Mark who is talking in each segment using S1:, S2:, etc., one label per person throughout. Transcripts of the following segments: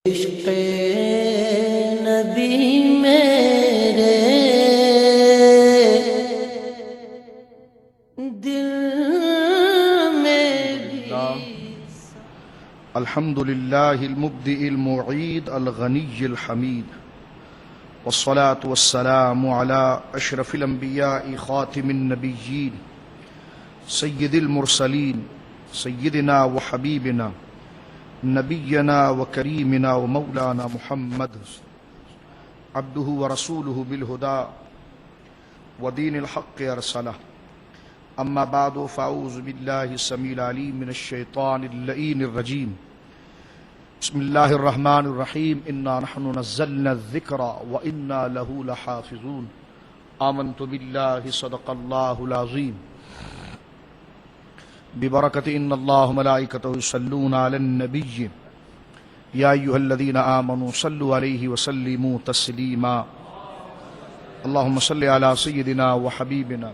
S1: عشق نبی میرے دل میں بھی
S2: الحمد للہ المبدئ المعید الغنی الحمید والصلاة والسلام على اشرف الانبیاء خاتم النبیین سید المرسلین سیدنا وحبیبنا نبینا وکریمنا ومولانا محمد عبدہ ورسولہ بالہدى ودین الحق ارسلہ اما بعد فاعوذ باللہ السمیع العلیم من الشیطان اللعین الرجیم بسم اللہ الرحمن الرحیم انا نحن نزلنا الذکر وانا له لحافظون آمنت باللہ صدق اللہ العظیم ببرکت ان اللہ ملائکتہ یصلون علی النبی یا ایھا الذین آمنوا صلوا علیہ وسلموا تسلیما اللہم صل علی سیدنا وحبیبنا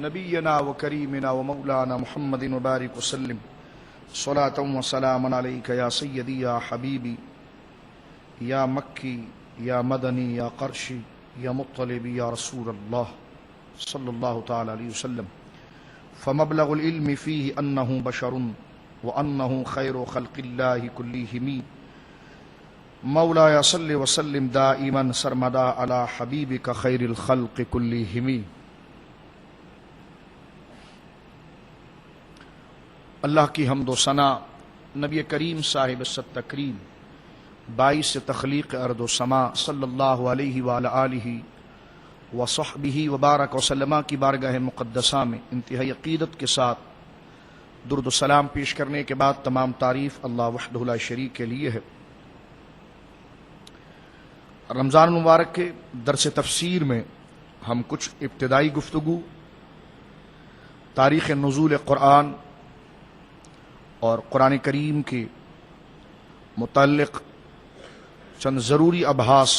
S2: نبینا وکریمنا ومولانا محمد وبارک وسلم صلاۃ وسلاما علیک یا سیدی یا حبیبی یا مکی یا مدنی یا قرشی یا مطلبی یا رسول اللہ صلی اللہ تعالی علیہ وسلم فمبلغ العلم فیہ انہ بشر وانہ خیر خلق اللہ کلہم مولایا صل وسلم دائما سرمدا علی حبیبک خیر الخلق کلہم۔ اللہ کی حمد و ثنا نبی کریم صاحب الصد تکریم باعث تخلیق ارض و سما صلی اللہ علیہ وآلہ آلہ وصحبہ وبارک وسلم کی بارگاہ مقدسہ میں انتہائی عقیدت کے ساتھ درود و سلام پیش کرنے کے بعد تمام تعریف اللہ وحدہ لا شریک کے لیے ہے۔ رمضان المبارک کے درس تفسیر میں ہم کچھ ابتدائی گفتگو تاریخ نزول قرآن اور قرآن کریم کے متعلق چند ضروری ابحاث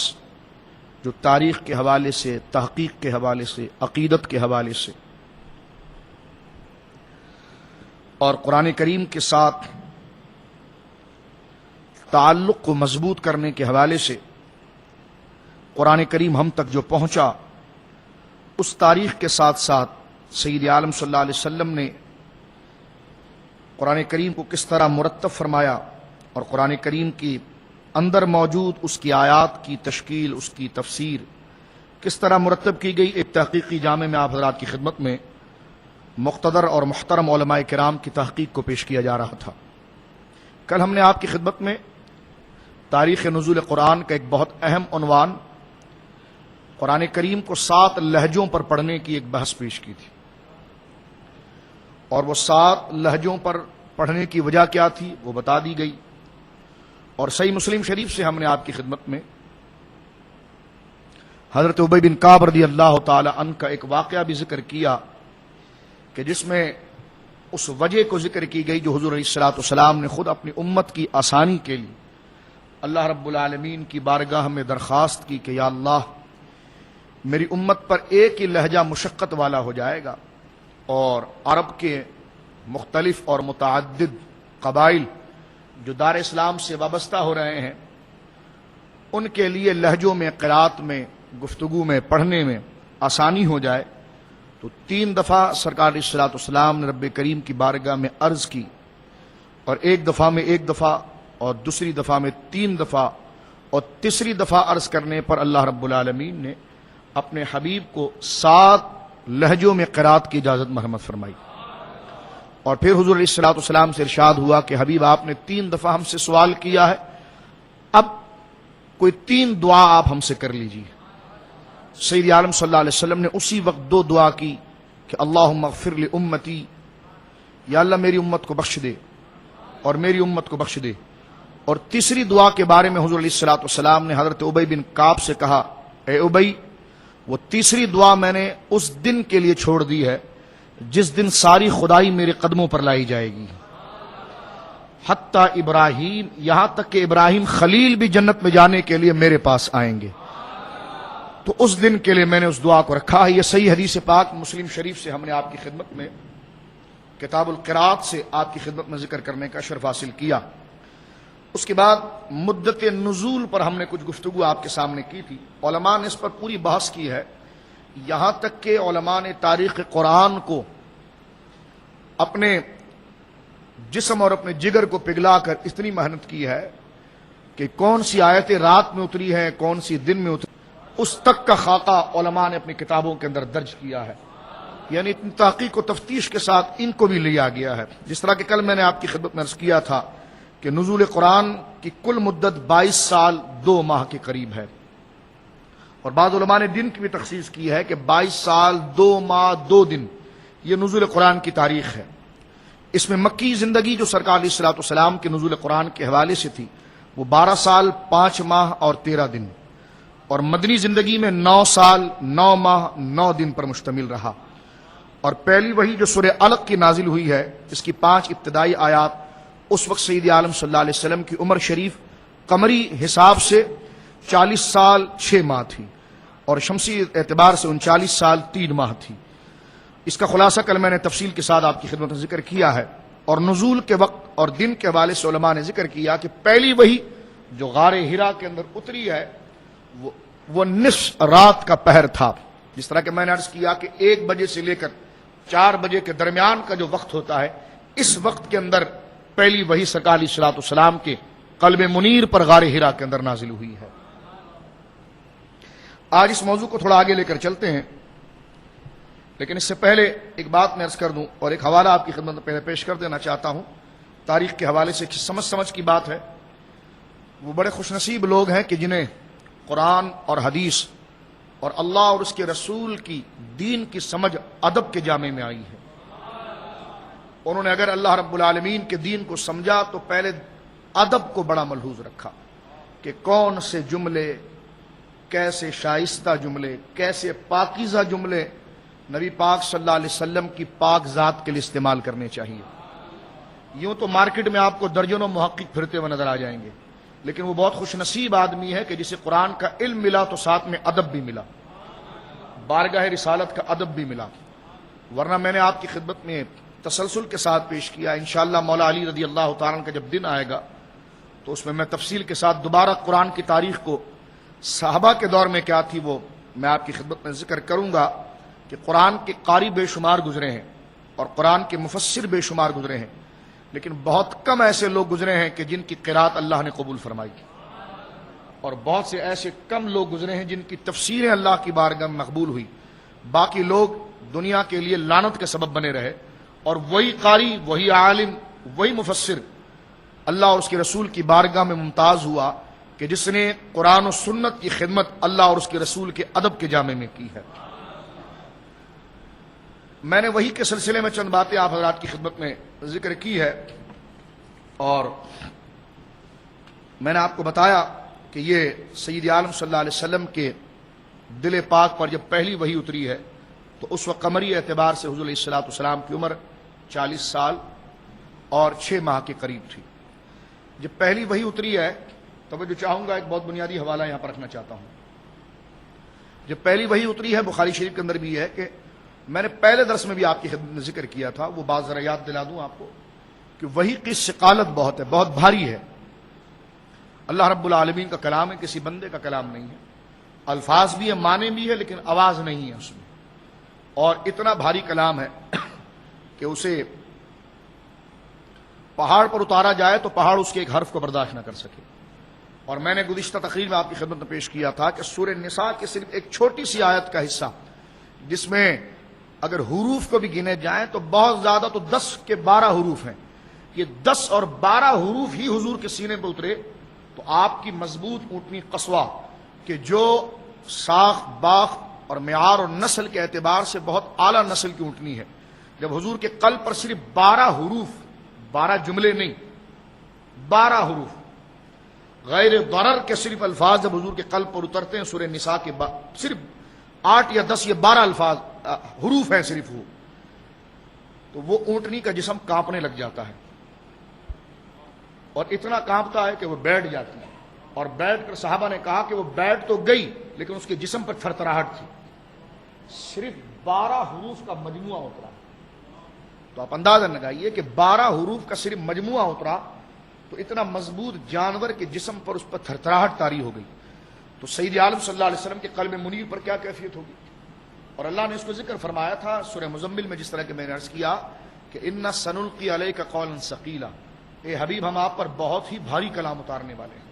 S2: جو تاریخ کے حوالے سے، تحقیق کے حوالے سے، عقیدت کے حوالے سے اور قرآن کریم کے ساتھ تعلق کو مضبوط کرنے کے حوالے سے قرآن کریم ہم تک جو پہنچا اس تاریخ کے ساتھ ساتھ سید عالم صلی اللہ علیہ وسلم نے قرآن کریم کو کس طرح مرتب فرمایا اور قرآن کریم کی اندر موجود اس کی آیات کی تشکیل، اس کی تفسیر کس طرح مرتب کی گئی، ایک تحقیقی جامع میں آپ حضرات کی خدمت میں مقتدر اور محترم علماء کرام کی تحقیق کو پیش کیا جا رہا تھا۔ کل ہم نے آپ کی خدمت میں تاریخ نزول قرآن کا ایک بہت اہم عنوان قرآن کریم کو 7 لہجوں پر پڑھنے کی ایک بحث پیش کی تھی، اور وہ 7 لہجوں پر پڑھنے کی وجہ کیا تھی وہ بتا دی گئی، اور صحیح مسلم شریف سے ہم نے آپ کی خدمت میں حضرت ابی بن کعب رضی اللہ تعالی عنہ کا ایک واقعہ بھی ذکر کیا کہ جس میں اس وجہ کو ذکر کی گئی جو حضور علیہ الصلوۃ والسلام نے خود اپنی امت کی آسانی کے لیے اللہ رب العالمین کی بارگاہ میں درخواست کی کہ یا اللہ میری امت پر ایک ہی لہجہ مشقت والا ہو جائے گا، اور عرب کے مختلف اور متعدد قبائل جو دار اسلام سے وابستہ ہو رہے ہیں ان کے لیے لہجوں میں، قرات میں، گفتگو میں، پڑھنے میں آسانی ہو جائے، تو 3 دفعہ سرکار علیہ الصلوۃ والسلام نے رب کریم کی بارگاہ میں عرض کی، اور ایک دفعہ میں 1 دفعہ اور دوسری دفعہ میں 3 دفعہ، اور تیسری دفعہ عرض کرنے پر اللہ رب العالمین نے اپنے حبیب کو 7 لہجوں میں قرات کی اجازت مرحمت فرمائی، اور پھر حضور علیہ الصلوۃ والسلام سے ارشاد ہوا کہ حبیب آپ نے 3 دفعہ ہم سے سوال کیا ہے، اب کوئی 3 دعا آپ ہم سے کر لیجیے۔ سید عالم صلی اللہ علیہ وسلم نے اسی وقت 2 دعا کی کہ اللہم اغفر لامتی، یا اللہ میری امت کو بخش دے اور میری امت کو بخش دے، اور تیسری دعا کے بارے میں حضور علیہ الصلوۃ والسلام نے حضرت ابی بن کعب سے کہا اے ابی، وہ تیسری دعا میں نے اس دن کے لیے چھوڑ دی ہے جس دن ساری خدائی میرے قدموں پر لائی جائے گی، حتیٰ ابراہیم، یہاں تک کہ ابراہیم خلیل بھی جنت میں جانے کے لیے میرے پاس آئیں گے، تو اس دن کے لیے میں نے اس دعا کو رکھا ہے۔ یہ صحیح حدیث پاک مسلم شریف سے ہم نے آپ کی خدمت میں کتاب القرات سے آپ کی خدمت میں ذکر کرنے کا شرف حاصل کیا۔ اس کے بعد مدت نزول پر ہم نے کچھ گفتگو آپ کے سامنے کی تھی. علماء نے اس پر پوری بحث کی ہے، یہاں تک کہ علماء نے تاریخ قرآن کو اپنے جسم اور اپنے جگر کو پگھلا کر اتنی محنت کی ہے کہ کون سی آیتیں رات میں اتری ہیں، کون سی دن میں اتری، اس تک کا خاکہ علماء نے اپنی کتابوں کے اندر درج کیا ہے. یعنی اتنی تحقیق و تفتیش کے ساتھ ان کو بھی لیا گیا ہے. جس طرح کہ کل میں نے آپ کی خدمت میں عرض کیا تھا کہ نزول قرآن کی کل مدت 22 سال 2 ماہ کے قریب ہے، اور بعض علماء نے دن کی بھی تخصیص کی ہے کہ 22 سال 2 ماہ 2 دن یہ نزول قرآن کی تاریخ ہے. اس میں مکی زندگی جو سرکار علیہ الصلوۃ والسلام کے نزول قرآن کے حوالے سے تھی وہ 12 سال 5 ماہ اور 13 دن، اور مدنی زندگی میں 9 سال 9 ماہ 9 دن پر مشتمل رہا. اور پہلی وحی جو سورہ علق کی نازل ہوئی ہے، اس کی 5 ابتدائی آیات، اس وقت سید عالم صلی اللہ علیہ وسلم کی عمر شریف قمری حساب سے 40 سال 6 ماہ تھی، اور شمسی اعتبار سے 39 سال 3 ماہ تھی. اس کا خلاصہ کل میں نے تفصیل کے ساتھ آپ کی خدمت میں ذکر کیا ہے. اور نزول کے وقت اور دن کے حوالے سے علماء نے ذکر کیا کہ پہلی وحی جو غار ہرا کے اندر اتری ہے وہ نصف رات کا پہر تھا. جس طرح کہ میں نے عرض کیا کہ 1 بجے سے لے کر 4 بجے کے درمیان کا جو وقت ہوتا ہے، اس وقت کے اندر پہلی وحی سرکار علیہ الصلوۃ والسلام کے قلب منیر پر غار ہرا کے اندر نازل ہوئی ہے. آج اس موضوع کو تھوڑا آگے لے کر چلتے ہیں، لیکن اس سے پہلے ایک بات میں عرض کر دوں اور ایک حوالہ آپ کی خدمت میں پہلے پیش کر دینا چاہتا ہوں. تاریخ کے حوالے سے سمجھ کی بات ہے. وہ بڑے خوش نصیب لوگ ہیں کہ جنہیں قرآن اور حدیث اور اللہ اور اس کے رسول کی دین کی سمجھ ادب کے جامع میں آئی ہے. انہوں نے اگر اللہ رب العالمین کے دین کو سمجھا تو پہلے ادب کو بڑا ملحوظ رکھا کہ کون سے جملے، کیسے شائستہ جملے، کیسے پاکیزہ جملے نبی پاک صلی اللہ علیہ وسلم کی پاک ذات کے لیے استعمال کرنے چاہیے. یوں تو مارکیٹ میں آپ کو درجنوں محقق پھرتے ہوئے نظر آ جائیں گے، لیکن وہ بہت خوش نصیب آدمی ہے کہ جسے قرآن کا علم ملا تو ساتھ میں ادب بھی ملا، بارگاہ رسالت کا ادب بھی ملا. ورنہ میں نے آپ کی خدمت میں تسلسل کے ساتھ پیش کیا. انشاءاللہ مولا علی رضی اللہ تعالیٰ کا جب دن آئے گا تو اس میں تفصیل کے ساتھ دوبارہ قرآن کی تاریخ کو، صحابہ کے دور میں کیا تھی وہ میں آپ کی خدمت میں ذکر کروں گا کہ قرآن کے قاری بے شمار گزرے ہیں اور قرآن کے مفسر بے شمار گزرے ہیں، لیکن بہت کم ایسے لوگ گزرے ہیں کہ جن کی قرات اللہ نے قبول فرمائی، اور بہت سے ایسے کم لوگ گزرے ہیں جن کی تفسیریں اللہ کی بارگاہ میں مقبول ہوئی. باقی لوگ دنیا کے لیے لعنت کے سبب بنے رہے، اور وہی قاری، وہی عالم، وہی مفسر اللہ اور اس کے رسول کی بارگاہ میں ممتاز ہوا کہ جس نے قرآن و سنت کی خدمت اللہ اور اس کے رسول کے ادب کے جامع میں کی ہے. میں نے وہی کے سلسلے میں چند باتیں آپ حضرات کی خدمت میں ذکر کی ہے، اور میں نے آپ کو بتایا کہ یہ سید عالم صلی اللہ علیہ وسلم کے دل پاک پر جب پہلی وحی اتری ہے تو اس وقت قمری اعتبار سے حضور علیہ الصلوۃ والسلام کی عمر 40 سال اور 6 ماہ کے قریب تھی. جب پہلی وحی اتری ہے تو میں جو چاہوں گا ایک بہت بنیادی حوالہ یہاں پر رکھنا چاہتا ہوں. جب پہلی وحی اتری ہے، بخاری شریف کے اندر بھی ہے کہ میں نے پہلے درس میں بھی آپ کی خدمت میں ذکر کیا تھا، وہ بات ذرا یاد دلا دوں آپ کو کہ وحی کی ثقالت بہت ہے، بہت بھاری ہے. اللہ رب العالمین کا کلام ہے، کسی بندے کا کلام نہیں ہے. الفاظ بھی ہے، معنی بھی ہے، لیکن آواز نہیں ہے اس میں. اور اتنا بھاری کلام ہے کہ اسے پہاڑ پر اتارا جائے تو پہاڑ اس کے ایک حرف کو برداشت نہ کر سکے. اور میں نے گزشتہ تقریر میں آپ کی خدمت میں پیش کیا تھا کہ سورہ نساء کی صرف ایک چھوٹی سی آیت کا حصہ، جس میں اگر حروف کو بھی گنے جائیں تو بہت زیادہ تو 10 کے 12 حروف ہیں. یہ 10 اور 12 حروف ہی حضور کے سینے پر اترے تو آپ کی مضبوط اونٹنی قصوہ، کہ جو ساخت باخت اور معیار اور نسل کے اعتبار سے بہت اعلیٰ نسل کی اونٹنی ہے، جب حضور کے قلب پر صرف 12 حروف، 12 جملے نہیں، 12 حروف غیر ضرر کے صرف الفاظ جب حضور کے قلب پر اترتے ہیں، سورہ نساء کے صرف 8 یا 10 یا 12 الفاظ حروف ہیں صرف وہ، تو وہ اونٹنی کا جسم کانپنے لگ جاتا ہے، اور اتنا کانپتا ہے کہ وہ بیٹھ جاتی ہے. اور بیٹھ کر صحابہ نے کہا کہ وہ بیٹھ تو گئی لیکن اس کے جسم پر تھرتھراہٹ تھی. صرف 12 حروف کا مجموعہ اترا. تو آپ اندازہ لگائیے کہ 12 حروف کا صرف مجموعہ اترا تو اتنا مضبوط جانور کے جسم پر اس پر تھرتھراہٹ طاری ہو گئی، تو سید عالم صلی اللہ علیہ وسلم کے قلب منیر پر کیا کیفیت ہوگی؟ اور اللہ نے اس کو ذکر فرمایا تھا سورہ مزمل میں، جس طرح کہ میں نے عرض کیا کہ اِنَّ سَنُلْقِي عَلَيْكَ قَوْلًا ثَقِيلًا، اے حبیب ہم آپ پر بہت ہی بھاری کلام اتارنے والے ہیں،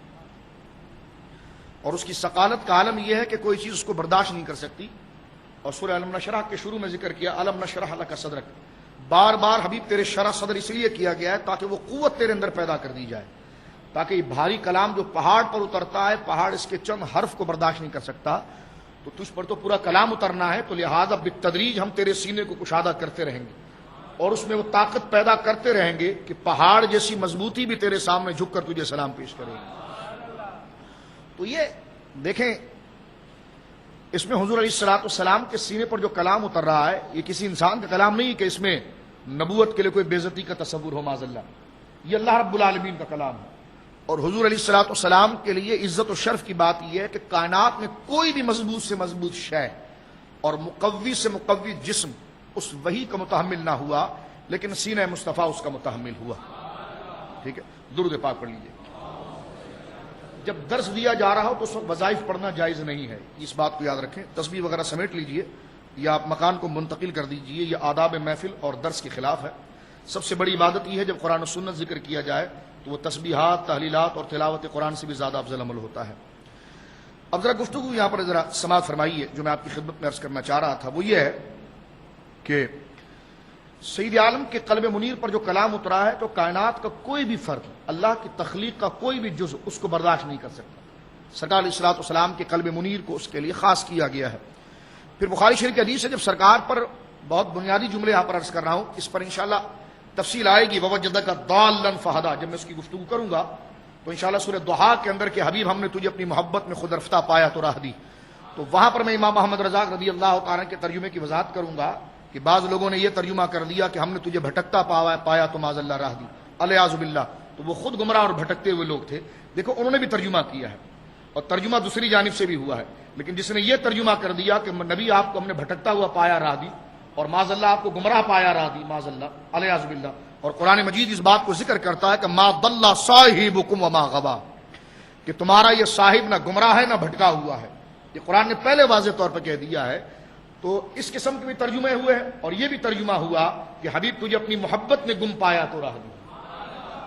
S2: اور اس کی ثقالت کا عالم یہ ہے کہ کوئی چیز اس کو برداشت نہیں کر سکتی۔ اور سورہ علم نشرح کے شروع میں ذکر کیا علم نشرح لک صدرک، بار بار حبیب تیرے شرح صدر اس لیے کیا گیا ہے تاکہ وہ قوت تیرے اندر پیدا کر دی جائے، تاکہ یہ بھاری کلام جو پہاڑ پر اترتا ہے، پہاڑ اس کے چند حرف کو برداشت نہیں کر سکتا، تو تجھ پر تو پورا کلام اترنا ہے، تو لہذا بالتدریج ہم تیرے سینے کو کشادہ کرتے رہیں گے اور اس میں وہ طاقت پیدا کرتے رہیں گے کہ پہاڑ جیسی مضبوطی بھی تیرے سامنے جھک کر تجھے سلام پیش کرے گی۔ تو یہ دیکھیں، اس میں حضور علیہ الصلوۃ والسلام کے سینے پر جو کلام اتر رہا ہے، یہ کسی انسان کا کلام نہیں کہ اس میں نبوت کے لیے کوئی بے عزتی کا تصور ہو معاذ اللہ، یہ اللہ رب العالمین کا کلام ہے۔ اور حضور علیہ الصلوۃ والسلام کے لیے عزت و شرف کی بات یہ ہے کہ کائنات میں کوئی بھی مضبوط سے مضبوط شے اور مقوی سے مقوی جسم اس وحی کا متحمل نہ ہوا، لیکن سینہ مصطفیٰ اس کا متحمل ہوا۔ ٹھیک ہے، درود پاک پڑھ لیجیے۔ جب درس دیا جا رہا ہو تو اس وقت وظائف پڑھنا جائز نہیں ہے، اس بات کو یاد رکھیں۔ تسبیح وغیرہ سمیٹ لیجئے یا آپ مکان کو منتقل کر دیجئے، یہ آداب محفل اور درس کے خلاف ہے۔ سب سے بڑی عبادت یہ ہے جب قرآن و سنت ذکر کیا جائے تو وہ تسبیحات، تحلیلات اور تلاوت قرآن سے بھی زیادہ افضل عمل ہوتا ہے۔ اب ذرا گفتگو یہاں پر ذرا سماعت فرمائیے، جو میں آپ کی خدمت میں عرض کرنا چاہ رہا تھا وہ یہ ہے کہ سید عالم کے قلب منیر پر جو کلام اترا ہے تو کائنات کا کوئی بھی فرد، اللہ کی تخلیق کا کوئی بھی جزء اس کو برداشت نہیں کر سکتا۔ سرکار علیہ الصلوۃ والسلام کے قلب منیر کو اس کے لیے خاص کیا گیا ہے۔ پھر بخاری شریف کی حدیث ہے، جب سرکار پر بہت بنیادی جملے یہاں پر عرض کر رہا ہوں، اس پر انشاءاللہ تفصیل آئے گی، ووجدک ضالا فہدا، جب میں اس کی گفتگو کروں گا تو انشاءاللہ سورہ ضحیٰ کے اندر کہ حبیب ہم نے تجھے اپنی محبت میں خود رفتہ پایا تو راہ دی، تو وہاں پر میں امام محمد رضا رضی اللہ تعالیٰ کے ترجمے کی وضاحت کروں گا کہ بعض لوگوں نے یہ ترجمہ کر دیا کہ ہم نے تجھے بھٹکتا پایا تو معاذ اللہ راہ دی، الیاذ باللہ، تو وہ خود گمراہ اور بھٹکتے ہوئے لوگ تھے۔ دیکھو انہوں نے بھی ترجمہ کیا ہے اور ترجمہ دوسری جانب سے بھی ہوا ہے، لیکن جس نے یہ ترجمہ کر دیا کہ نبی آپ کو ہم نے بھٹکتا ہوا پایا راہ دی اور معاذ اللہ آپ کو گمراہ پایا راہ دی، معاذ اللہ الیاذ باللہ، اور قرآن مجید اس بات کو ذکر کرتا ہے کہ ما ضل صاحبکم وما غوا، کہ تمہارا یہ صاحب نہ گمراہ ہے نہ بھٹکا ہوا ہے، یہ قرآن نے پہلے واضح طور پر کہہ دیا ہے۔ تو اس قسم کے بھی ترجمے ہوئے ہیں اور یہ بھی ترجمہ ہوا کہ حبیب تجھے اپنی محبت میں گم پایا تو راہ دی،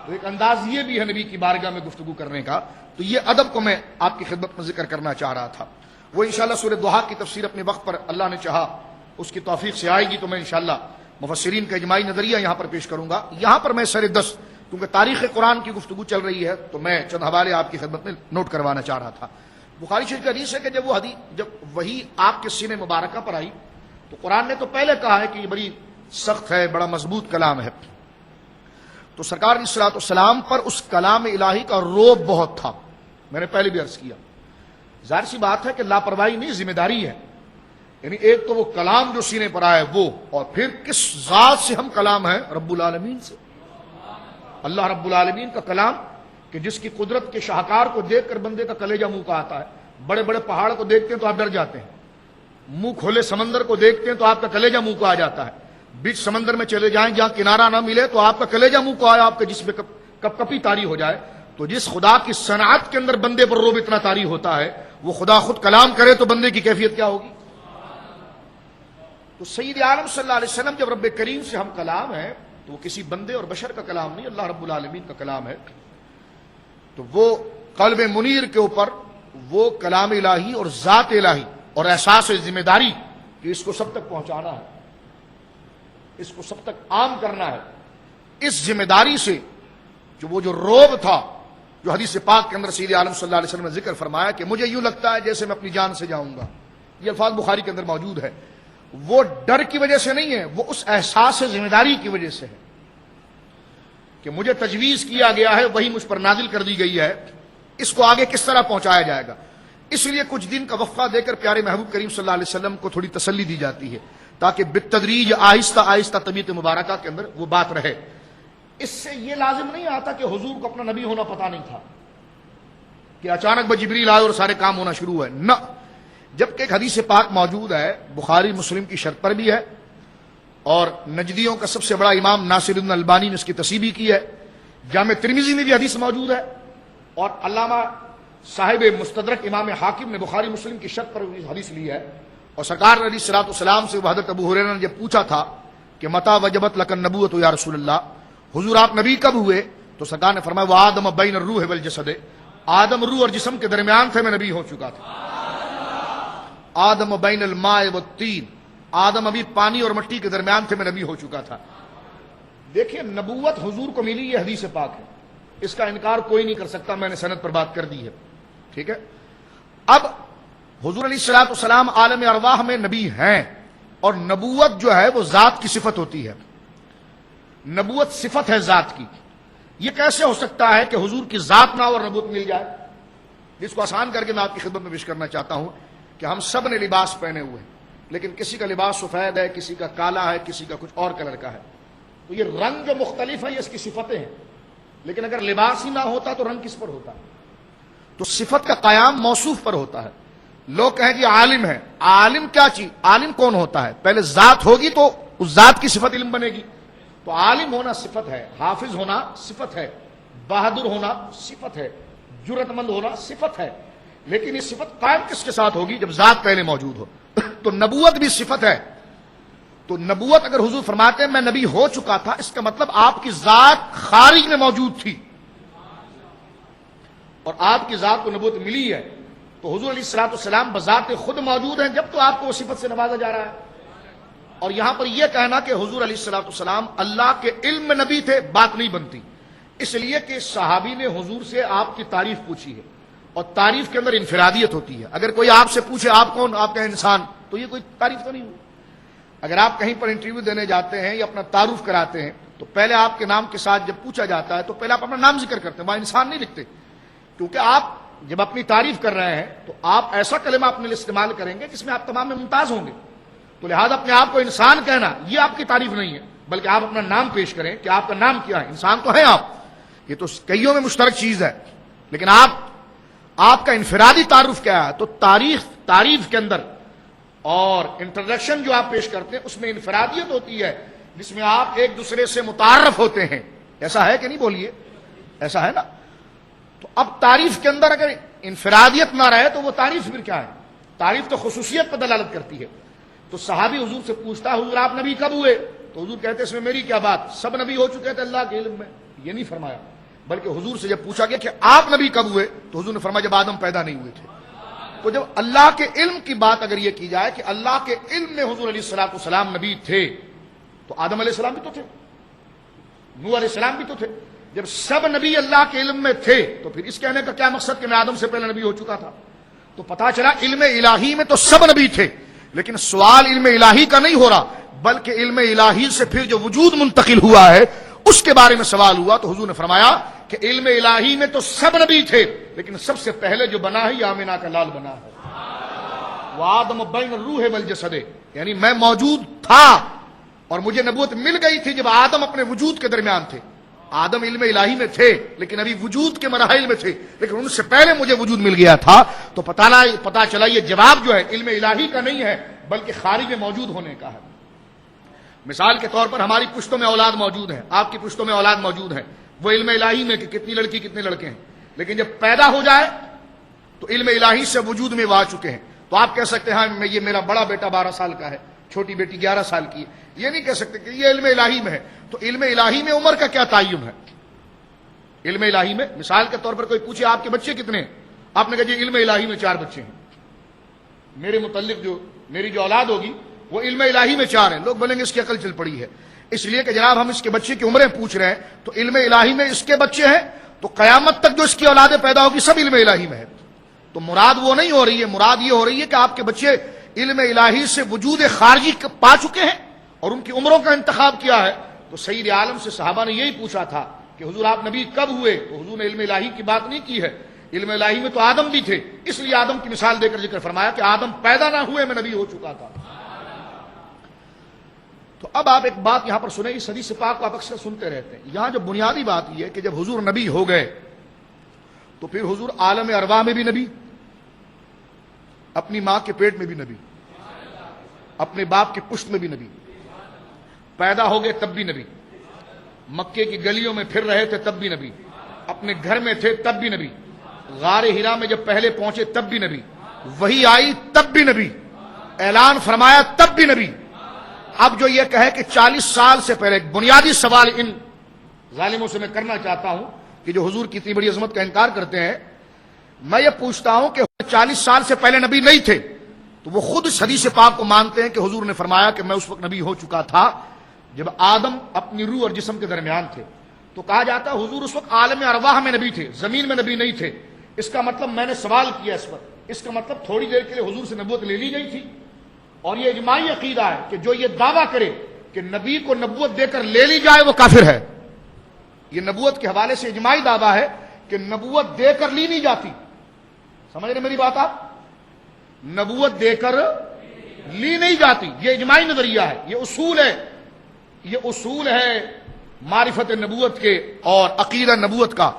S2: تو ایک انداز یہ بھی ہے نبی کی بارگاہ میں گفتگو کرنے کا۔ تو یہ ادب کو میں آپ کی خدمت میں ذکر کرنا چاہ رہا تھا، وہ انشاءاللہ سورہ ضحیٰ کی تفسیر اپنے وقت پر اللہ نے چاہا اس کی توفیق سے آئے گی تو میں انشاءاللہ مفسرین کا اجماعی نظریہ یہاں پر پیش کروں گا۔ یہاں پر میں سر دست، کیونکہ تاریخ قرآن کی گفتگو چل رہی ہے تو میں چند حوالے آپ کی خدمت میں نوٹ کروانا چاہ رہا تھا۔ بخاری شریف کی حدیث ہے کہ جب وہی آپ کے سینے مبارکہ پر آئی تو قرآن نے تو پہلے کہا ہے کہ یہ بڑی سخت ہے، بڑا مضبوط کلام ہے، تو سرکار علیہ الصلوۃ والسلام پر اس کلام الہی کا رعب بہت تھا۔ میں نے پہلے بھی عرض کیا، ظاہر سی بات ہے کہ لاپرواہی نہیں، ذمہ داری ہے، یعنی ایک تو وہ کلام جو سینے پر آئے وہ، اور پھر کس ذات سے ہم کلام ہیں؟ رب العالمین سے، اللہ رب العالمین کا کلام، کہ جس کی قدرت کے شاہکار کو دیکھ کر بندے کا کلیجہ منہ کا آتا ہے۔ بڑے بڑے پہاڑ کو دیکھتے ہیں تو آپ ڈر جاتے ہیں، منہ کھولے سمندر کو دیکھتے ہیں تو آپ کا کلیجہ منہ کو آ جاتا ہے، بیچ سمندر میں چلے جائیں جہاں کنارہ نہ ملے تو آپ کا کلیجہ منہ کو آیا، آپ کے جسم میں کپ کپی طاری ہو جائے۔ تو جس خدا کی صنعت کے اندر بندے پر رعب اتنا طاری ہوتا ہے، وہ خدا خود کلام کرے تو بندے کی کیفیت کیا ہوگی؟ تو سید عالم صلی اللہ علیہ وسلم جب رب کریم سے ہم کلام ہیں تو وہ کسی بندے اور بشر کا کلام نہیں، اللہ رب العالمین کا کلام ہے۔ تو وہ قلب منیر کے اوپر وہ کلام الہی اور ذات الہی اور احساس ذمہ داری کہ اس کو سب تک پہنچانا ہے، اس کو سب تک عام کرنا ہے، اس ذمہ داری سے جو وہ جو رعب تھا، جو حدیث پاک کے اندر سید عالم صلی اللہ علیہ وسلم نے ذکر فرمایا کہ مجھے یوں لگتا ہے جیسے میں اپنی جان سے جاؤں گا، یہ الفاظ بخاری کے اندر موجود ہے، وہ ڈر کی وجہ سے نہیں ہے، وہ اس احساس ذمہ داری کی وجہ سے ہے کہ مجھے تجویز کیا گیا ہے، وہی مجھ پر نازل کر دی گئی ہے، اس کو آگے کس طرح پہنچایا جائے گا۔ اس لیے کچھ دن کا وقفہ دے کر پیارے محبوب کریم صلی اللہ علیہ وسلم کو تھوڑی تسلی دی جاتی ہے تاکہ بالتدریج آہستہ آہستہ طبیعت مبارکہ کے اندر وہ بات رہے۔ اس سے یہ لازم نہیں آتا کہ حضور کو اپنا نبی ہونا پتہ نہیں تھا، کہ اچانک جبریل آئے اور سارے کام ہونا شروع ہوئے، نہ، جبکہ ایک حدیث پاک موجود ہے، بخاری مسلم کی شرط پر بھی ہے، اور نجدیوں کا سب سے بڑا امام ناصر الدین البانی نے اس کی تصحیح کی ہے، جامع ترمذی میں بھی حدیث موجود ہے، اور علامہ صاحب مستدرک امام حاکم نے بخاری مسلم کی شرط پر حدیث لی ہے. اور سرکار علیہ الصلوۃ والسلام سے حضرت ابو ہریرہ نے جب پوچھا تھا کہ متا وجبت لک النبوۃ یا رسول اللہ، حضور آپ نبی کب ہوئے؟ تو سرکار نے فرمایا وہ آدم بین الروح والجسد، آدم روح اور جسم کے درمیان تھے میں نبی ہو چکا تھا. آدم بین الماء والطین، آدم ابھی پانی اور مٹی کے درمیان تھے میں نبی ہو چکا تھا. دیکھیے نبوت حضور کو ملی، یہ حدیث پاک ہے، اس کا انکار کوئی نہیں کر سکتا، میں نے سند پر بات کر دی ہے. ٹھیک ہے، اب حضور علیہ الصلوۃ والسلام عالم ارواح میں نبی ہیں، اور نبوت جو ہے وہ ذات کی صفت ہوتی ہے. نبوت صفت ہے ذات کی. یہ کیسے ہو سکتا ہے کہ حضور کی ذات نہ ہو اور نبوت مل جائے؟ جس کو آسان کر کے میں آپ کی خدمت میں پیش کرنا چاہتا ہوں کہ ہم سب نے لباس پہنے ہوئے ہیں، لیکن کسی کا لباس سفید ہے، کسی کا کالا ہے، کسی کا کچھ اور کلر کا ہے. تو یہ رنگ جو مختلف ہے یہ اس کی صفتیں ہیں، لیکن اگر لباس ہی نہ ہوتا تو رنگ کس پر ہوتا؟ تو صفت کا قیام موصوف پر ہوتا ہے. لوگ کہیں کہ عالم ہے، عالم کیا چیز؟ عالم کون ہوتا ہے؟ پہلے ذات ہوگی تو اس ذات کی صفت علم بنے گی. تو عالم ہونا صفت ہے، حافظ ہونا صفت ہے، بہادر ہونا صفت ہے، جرأت مند ہونا صفت ہے. لیکن یہ صفت قائم کس کے ساتھ ہوگی؟ جب ذات پہلے موجود ہو. تو نبوت بھی صفت ہے. تو نبوت اگر حضور فرماتے ہیں میں نبی ہو چکا تھا، اس کا مطلب آپ کی ذات خارج میں موجود تھی اور آپ کی ذات کو نبوت ملی ہے. تو حضور علیہ الصلوۃ والسلام بذات خود موجود ہیں جب تو آپ کو وہ صفت سے نوازا جا رہا ہے. اور یہاں پر یہ کہنا کہ حضور علیہ الصلوۃ والسلام اللہ کے علم میں نبی تھے بات نہیں بنتی، اس لیے کہ صحابی نے حضور سے آپ کی تعریف پوچھی ہے، اور تعریف کے اندر انفرادیت ہوتی ہے. اگر کوئی آپ سے پوچھے آپ کون؟ آپ کا انسان، تو یہ کوئی تعریف تو نہیں ہوئی. اگر آپ کہیں پر انٹرویو دینے جاتے ہیں یا اپنا تعارف کراتے ہیں تو پہلے آپ کے نام کے ساتھ جب پوچھا جاتا ہے تو پہلے آپ اپنا نام ذکر کرتے ہیں، وہاں انسان نہیں لکھتے. کیونکہ آپ جب اپنی تعریف کر رہے ہیں تو آپ ایسا کلمہ اپنے لیے استعمال کریں گے جس میں آپ تمام میں ممتاز ہوں گے. تو لہذا اپنے آپ کو انسان کہنا یہ آپ کی تعریف نہیں ہے، بلکہ آپ اپنا نام پیش کریں کہ آپ کا نام کیا ہے. انسان تو ہے آپ، یہ تو کئیوں میں مشترک چیز ہے، لیکن آپ کا انفرادی تعارف کیا ہے؟ تو تعریف کے اندر اور انٹروڈکشن جو آپ پیش کرتے ہیں اس میں انفرادیت ہوتی ہے، جس میں آپ ایک دوسرے سے متعارف ہوتے ہیں. ایسا ہے کہ نہیں؟ بولیے، ایسا ہے نا؟ تو اب تعریف کے اندر اگر انفرادیت نہ رہے تو وہ تعریف پھر کیا ہے؟ تعریف تو خصوصیت پر دلالت کرتی ہے. تو صحابی حضور سے پوچھتا حضور آپ نبی کب ہوئے؟ تو حضور کہتے اس میں میری کیا بات، سب نبی ہو چکے تھے اللہ کے علم میں. یہ نہیں فرمایا، بلکہ حضور سے جب پوچھا گیا کہ آپ نبی کب ہوئے تو حضور نے فرمایا جب آدم پیدا نہیں ہوئے تھے. تو جب اللہ کے علم کی بات اگر یہ کی جائے کہ اللہ کے علم میں حضور علیہ الصلوۃ والسلام نبی تھے، تو آدم علیہ السلام بھی تو تھے، نوح علیہ السلام بھی تو تھے. جب سب نبی اللہ کے علم میں تھے تو پھر اس کہنے کا کیا مقصد کہ میں آدم سے پہلے نبی ہو چکا تھا؟ تو پتا چلا علم الہی میں تو سب نبی تھے، لیکن سوال علم الہی کا نہیں ہو رہا، بلکہ علم الہی سے پھر جو وجود منتقل ہوا ہے اس کے بارے میں سوال ہوا. تو حضور نے فرمایا کہ علم الہی میں تو سب نبی تھے، لیکن سب سے پہلے جو بنا ہے یہ آمنہ کا لال بنا ہے. وآدم بین الروح والجسد، یعنی میں موجود تھا اور مجھے نبوت مل گئی تھی جب آدم اپنے وجود کے درمیان تھے. آدم علم الہی میں تھے لیکن ابھی وجود کے مراحل میں تھے، لیکن ان سے پہلے مجھے وجود مل گیا تھا. تو پتا چلا یہ جواب جو ہے علم الہی کا نہیں ہے بلکہ خارج میں موجود ہونے کا ہے. مثال کے طور پر ہماری پشتوں میں اولاد موجود ہے، آپ کی پشتوں میں اولاد موجود ہے، وہ علم الہی میں کہ کتنی لڑکی کتنے لڑکے ہیں، لیکن جب پیدا ہو جائے تو علم الہی سے وجود میں وہ آ چکے ہیں. تو آپ کہہ سکتے ہیں ہاں یہ میرا بڑا بیٹا 12 سال کا ہے، چھوٹی بیٹی 11 سال کی ہے، یہ نہیں کہہ سکتے کہ یہ علم الہی میں ہے. تو علم الہی میں عمر کا کیا تعین ہے؟ علم الہی میں مثال کے طور پر کوئی پوچھے آپ کے بچے کتنے ہیں، آپ نے کہا جی علم الہی میں 4 بچے ہیں، میرے متعلق میری جو اولاد ہوگی وہ علم الہی میں 4 ہیں. لوگ بولیں گے اس کی عقل چل پڑی ہے، اس لیے کہ جناب ہم اس کے بچے کی عمریں پوچھ رہے ہیں. تو علم الہی میں اس کے بچے ہیں تو قیامت تک جو اس کی اولادیں پیدا ہوگی سب علم الہی میں ہے. تو مراد وہ نہیں ہو رہی ہے، مراد یہ ہو رہی ہے کہ آپ کے بچے علم الہی سے وجود خارجی پا چکے ہیں اور ان کی عمروں کا انتخاب کیا ہے. تو سید عالم سے صحابہ نے یہی پوچھا تھا کہ حضور آپ نبی کب ہوئے؟ تو حضور نے علم الہی کی بات نہیں کی ہے، علم الہی میں تو آدم بھی تھے، اس لیے آدم کی مثال دے کر ذکر فرمایا کہ آدم پیدا نہ ہوئے میں نبی ہو چکا تھا. تو اب آپ ایک بات یہاں پر سنیں، اس حدیث پاک کو آپ اکثر سنتے رہتے ہیں. یہاں جو بنیادی بات یہ ہے کہ جب حضور نبی ہو گئے تو پھر حضور عالم ارواح میں بھی نبی، اپنی ماں کے پیٹ میں بھی نبی، اپنے باپ کی پشت میں بھی نبی، پیدا ہو گئے تب بھی نبی، مکے کی گلیوں میں پھر رہے تھے تب بھی نبی، اپنے گھر میں تھے تب بھی نبی، غار ہرا میں جب پہلے پہنچے تب بھی نبی، وہی آئی تب بھی نبی، اعلان فرمایا تب بھی نبی۔ اب جو یہ کہے کہ 40 سال سے پہلے، ایک بنیادی سوال ان ظالموں سے میں کرنا چاہتا ہوں کہ جو حضور کی اتنی بڑی عظمت کا انکار کرتے ہیں، میں یہ پوچھتا ہوں کہ 40 سال سے پہلے نبی نہیں تھے تو وہ خود اس حدیث پاک کو مانتے ہیں کہ حضور نے فرمایا کہ میں اس وقت نبی ہو چکا تھا جب آدم اپنی روح اور جسم کے درمیان تھے، تو کہا جاتا ہے حضور اس وقت عالم ارواح میں نبی تھے، زمین میں نبی نہیں تھے۔ اس کا مطلب میں نے سوال کیا اس پر، اس کا مطلب تھوڑی دیر کے لیے حضور سے نبوت لے لی گئی تھی، اور یہ اجماعی عقیدہ ہے کہ جو یہ دعویٰ کرے کہ نبی کو نبوت دے کر لے لی جائے وہ کافر ہے۔ یہ نبوت کے حوالے سے اجماعی دعویٰ ہے کہ نبوت دے کر لی نہیں جاتی۔ سمجھ رہے میری بات آپ؟ نبوت دے کر لی نہیں جاتی، یہ اجماعی نظریہ ہے، یہ اصول ہے معرفت نبوت کے اور عقیدہ نبوت کا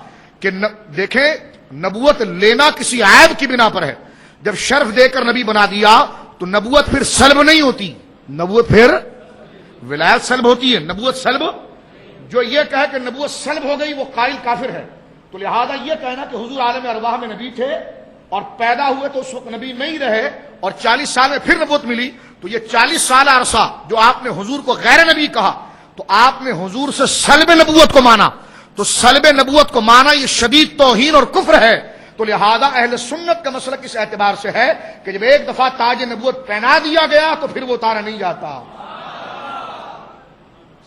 S2: کہ دیکھیں نبوت لینا کسی عیب کی بنا پر ہے۔ جب شرف دے کر نبی بنا دیا تو نبوت پھر سلب نہیں ہوتی، نبوت پھر ولایت سلب ہوتی ہے، نبوت سلب۔ جو یہ کہے کہ نبوت سلب ہو گئی وہ قائل کافر ہے۔ تو لہذا یہ کہنا کہ حضور عالم ارواح میں نبی تھے اور پیدا ہوئے تو اس وقت نبی نہیں رہے اور 40 سال میں پھر نبوت ملی، تو یہ 40 سال عرصہ جو آپ نے حضور کو غیر نبی کہا تو آپ نے حضور سے سلب نبوت کو مانا، تو سلب نبوت کو مانا یہ شدید توہین اور کفر ہے۔ تو لہذا اہل سنت کا مسلک اس اعتبار سے ہے کہ جب ایک دفعہ تاج نبوت پہنا دیا گیا تو پھر وہ اتارا نہیں جاتا۔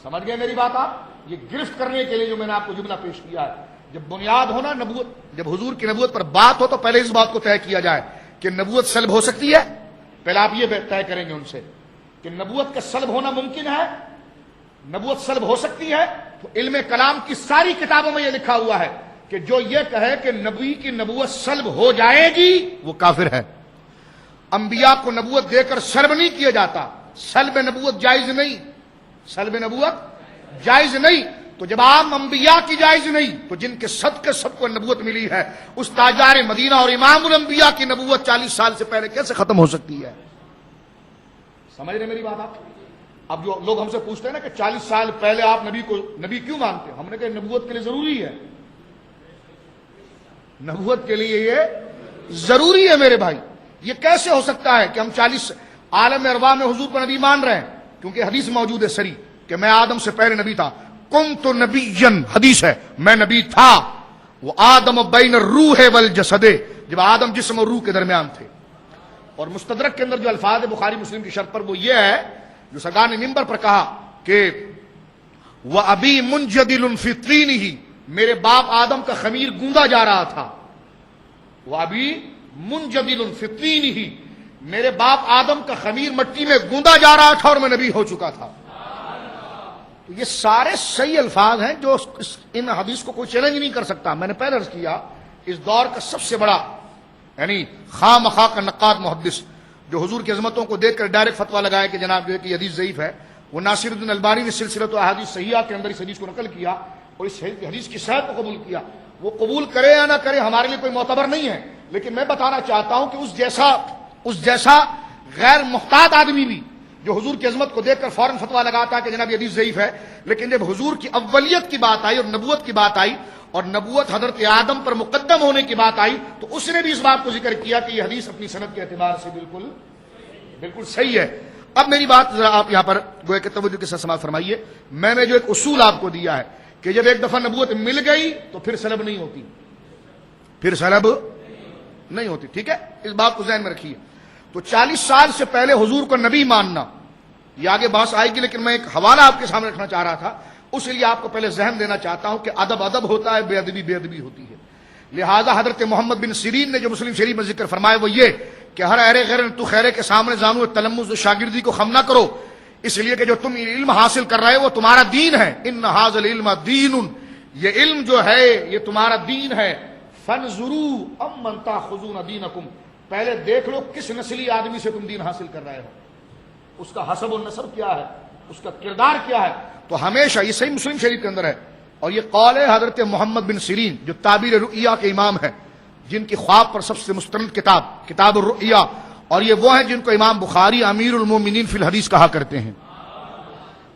S2: سمجھ گئے میری بات آپ؟ یہ گرفت کرنے کے لیے جو میں نے آپ کو جملہ پیش کیا ہے، جب بنیاد ہونا نبوت، جب حضور کی نبوت پر بات ہو تو پہلے اس بات کو طے کیا جائے کہ نبوت سلب ہو سکتی ہے۔ پہلے آپ یہ طے کریں گے ان سے کہ نبوت کا سلب ہونا ممکن ہے، نبوت سلب ہو سکتی ہے۔ تو علم کلام کی ساری کتابوں میں یہ لکھا ہوا ہے کہ جو یہ کہے کہ نبی کی نبوت سلب ہو جائے گی وہ کافر ہے۔ انبیاء کو نبوت دے کر سلب نہیں کیا جاتا، سلب نبوت جائز نہیں، سلب نبوت جائز نہیں۔ تو جب عام انبیاء کی جائز نہیں تو جن کے صدقے سب کو نبوت ملی ہے، اس تاجدار مدینہ اور امام الانبیاء کی نبوت 40 سال سے پہلے کیسے ختم ہو سکتی ہے؟ سمجھ رہے میری بات آپ؟ اب جو لوگ ہم سے پوچھتے ہیں نا کہ 40 سال پہلے آپ نبی کو نبی کیوں مانتے ہیں، ہم نے کہا نبوت کے لیے ضروری ہے، نبوت کے لیے یہ ضروری ہے میرے بھائی۔ یہ کیسے ہو سکتا ہے کہ ہم 40 عالم ارواح میں حضور پر نبی مان رہے ہیں؟ کیونکہ حدیث موجود ہے صریح کہ میں آدم سے پہلے نبی تھا، کنت نبیا، حدیث ہے میں نبی تھا، وہ آدم بین الروح والجسد، جب آدم جسم اور روح کے درمیان تھے۔ اور مستدرک کے اندر جو الفاظ بخاری مسلم کی شرط پر وہ یہ ہے جو سرکار نے منبر پر کہا کہ وَأَبِي مُنْجَدِلٌ فِي طِينِهِ، میرے باپ آدم کا خمیر گوندا جا رہا تھا، وَأَبِي مُنْجَدِلٌ فِي طِينِهِ، میرے باپ آدم کا خمیر مٹی میں گوندا جا رہا تھا اور میں نبی ہو چکا تھا۔ تو یہ سارے صحیح الفاظ ہیں جو ان حدیث کو کوئی چیلنج نہیں کر سکتا۔ میں نے پہلے عرض کیا اس دور کا سب سے بڑا یعنی خواہ مخواہ کا نقاد محدث جو حضور کی عظمتوں کو دیکھ کر ڈائریکٹ فتویٰ لگائے کہ جناب جو ہے کہ یہ حدیث ضعیف ہے، وہ ناصر الدین البانی نے سلسلۃ احادیث صحیحہ کے اندر اس حدیث کو نقل کیا اور اس حدیث کی صحت کو قبول کیا۔ وہ قبول کرے یا نہ کرے ہمارے لیے کوئی معتبر نہیں ہے، لیکن میں بتانا چاہتا ہوں کہ اس جیسا غیر محتاط آدمی بھی جو حضور کی عظمت کو دیکھ کر فوراً فتویٰ لگاتا ہے کہ جناب یہ حدیث ضعیف ہے، لیکن جب حضور کی اولیت کی بات آئی اور نبوت کی بات آئی اور نبوت حضرت آدم پر مقدم ہونے کی بات آئی تو اس نے بھی اس بات کو ذکر کیا کہ یہ حدیث اپنی سند کے اعتبار سے بالکل صحیح ہے۔ اب میری بات ذرا آپ یہاں پر گویا کہ توجہ کے ساتھ سماعت فرمائیے۔ میں نے جو ایک اصول آپ کو دیا ہے کہ جب ایک دفعہ نبوت مل گئی تو پھر سلب نہیں ہوتی، پھر سلب نہیں ہوتی، ٹھیک ہے؟ اس بات کو ذہن میں رکھیے۔ تو 40 سال سے پہلے حضور کو نبی ماننا، یہ آگے بحث آئے گی، لیکن میں ایک حوالہ آپ کے سامنے رکھنا چاہ رہا تھا، اس لیے آپ کو پہلے ذہن دینا چاہتا ہوں کہ ادب ادب ہوتا ہے، بے ادبی ہوتی ہے۔ لہذا حضرت محمد بن سیرین نے جو مسلم شریف میں ذکر فرمایا وہ یہ کہ ہر اہرے غیر تو خیرے کے سامنے زانو تلمذ و شاگردی کو خم نہ کرو، اس لیے کہ جو تم علم حاصل کر رہے ہو وہ تمہارا دین ہے، ان ھذا العلم دین، یہ علم جو ہے یہ تمہارا دین ہے، فانظروا امن تاخذون دینکم، پہلے دیکھ لو کس نسلی آدمی سے تم دین حاصل کر رہے ہو، اس کا حسب و نسب کیا ہے، اس کا کردار کیا ہے۔ تو ہمیشہ یہ صحیح مسلم شریف کے اندر ہے اور یہ قول ہے حضرت محمد بن سیرین جو تعبیر رؤیا کے امام ہیں، جن کی خواب پر سب سے مستند کتاب الرؤیا، اور یہ وہ ہیں جن کو امام بخاری امیر المومنین فی الحدیث کہا کرتے ہیں۔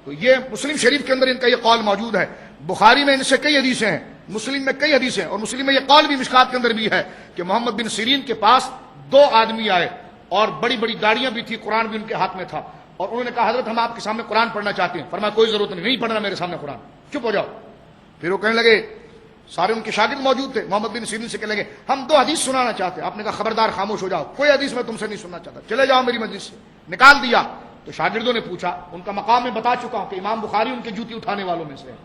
S2: تو یہ مسلم شریف کے اندر ان کا یہ قول موجود ہے بخاری میں ان سے کئی حدیثیں ہیں، مسلم میں کئی حدیثیں ہیں، اور مسلم میں یہ قول بھی مشکات کے اندر بھی ہے کہ محمد بن سیرین کے پاس دو آدمی آئے اور بڑی بڑی داڑیاں بھی تھی، قرآن بھی ان کے ہاتھ میں تھا، اور انہوں نے کہا حضرت ہم آپ کے سامنے قرآن پڑھنا چاہتے ہیں۔ فرمایا کوئی ضرورت نہیں پڑھنا میرے سامنے قرآن، چپ ہو جاؤ۔ پھر وہ کہنے لگے، سارے ان کے شاگرد موجود تھے، محمد بن سیرین سے کہنے لگے ہم دو حدیث سنانا چاہتے ہیں۔ آپ نے کہا خبردار خاموش ہو جاؤ، کوئی حدیث میں تم سے نہیں سننا چاہتا، چلے جاؤ میری مجلس سے۔ نکال دیا تو شاگردوں نے پوچھا، ان کا مقام میں بتا چکا ہوں کہ امام بخاری ان کے جوتی اٹھانے والوں میں سے ہے،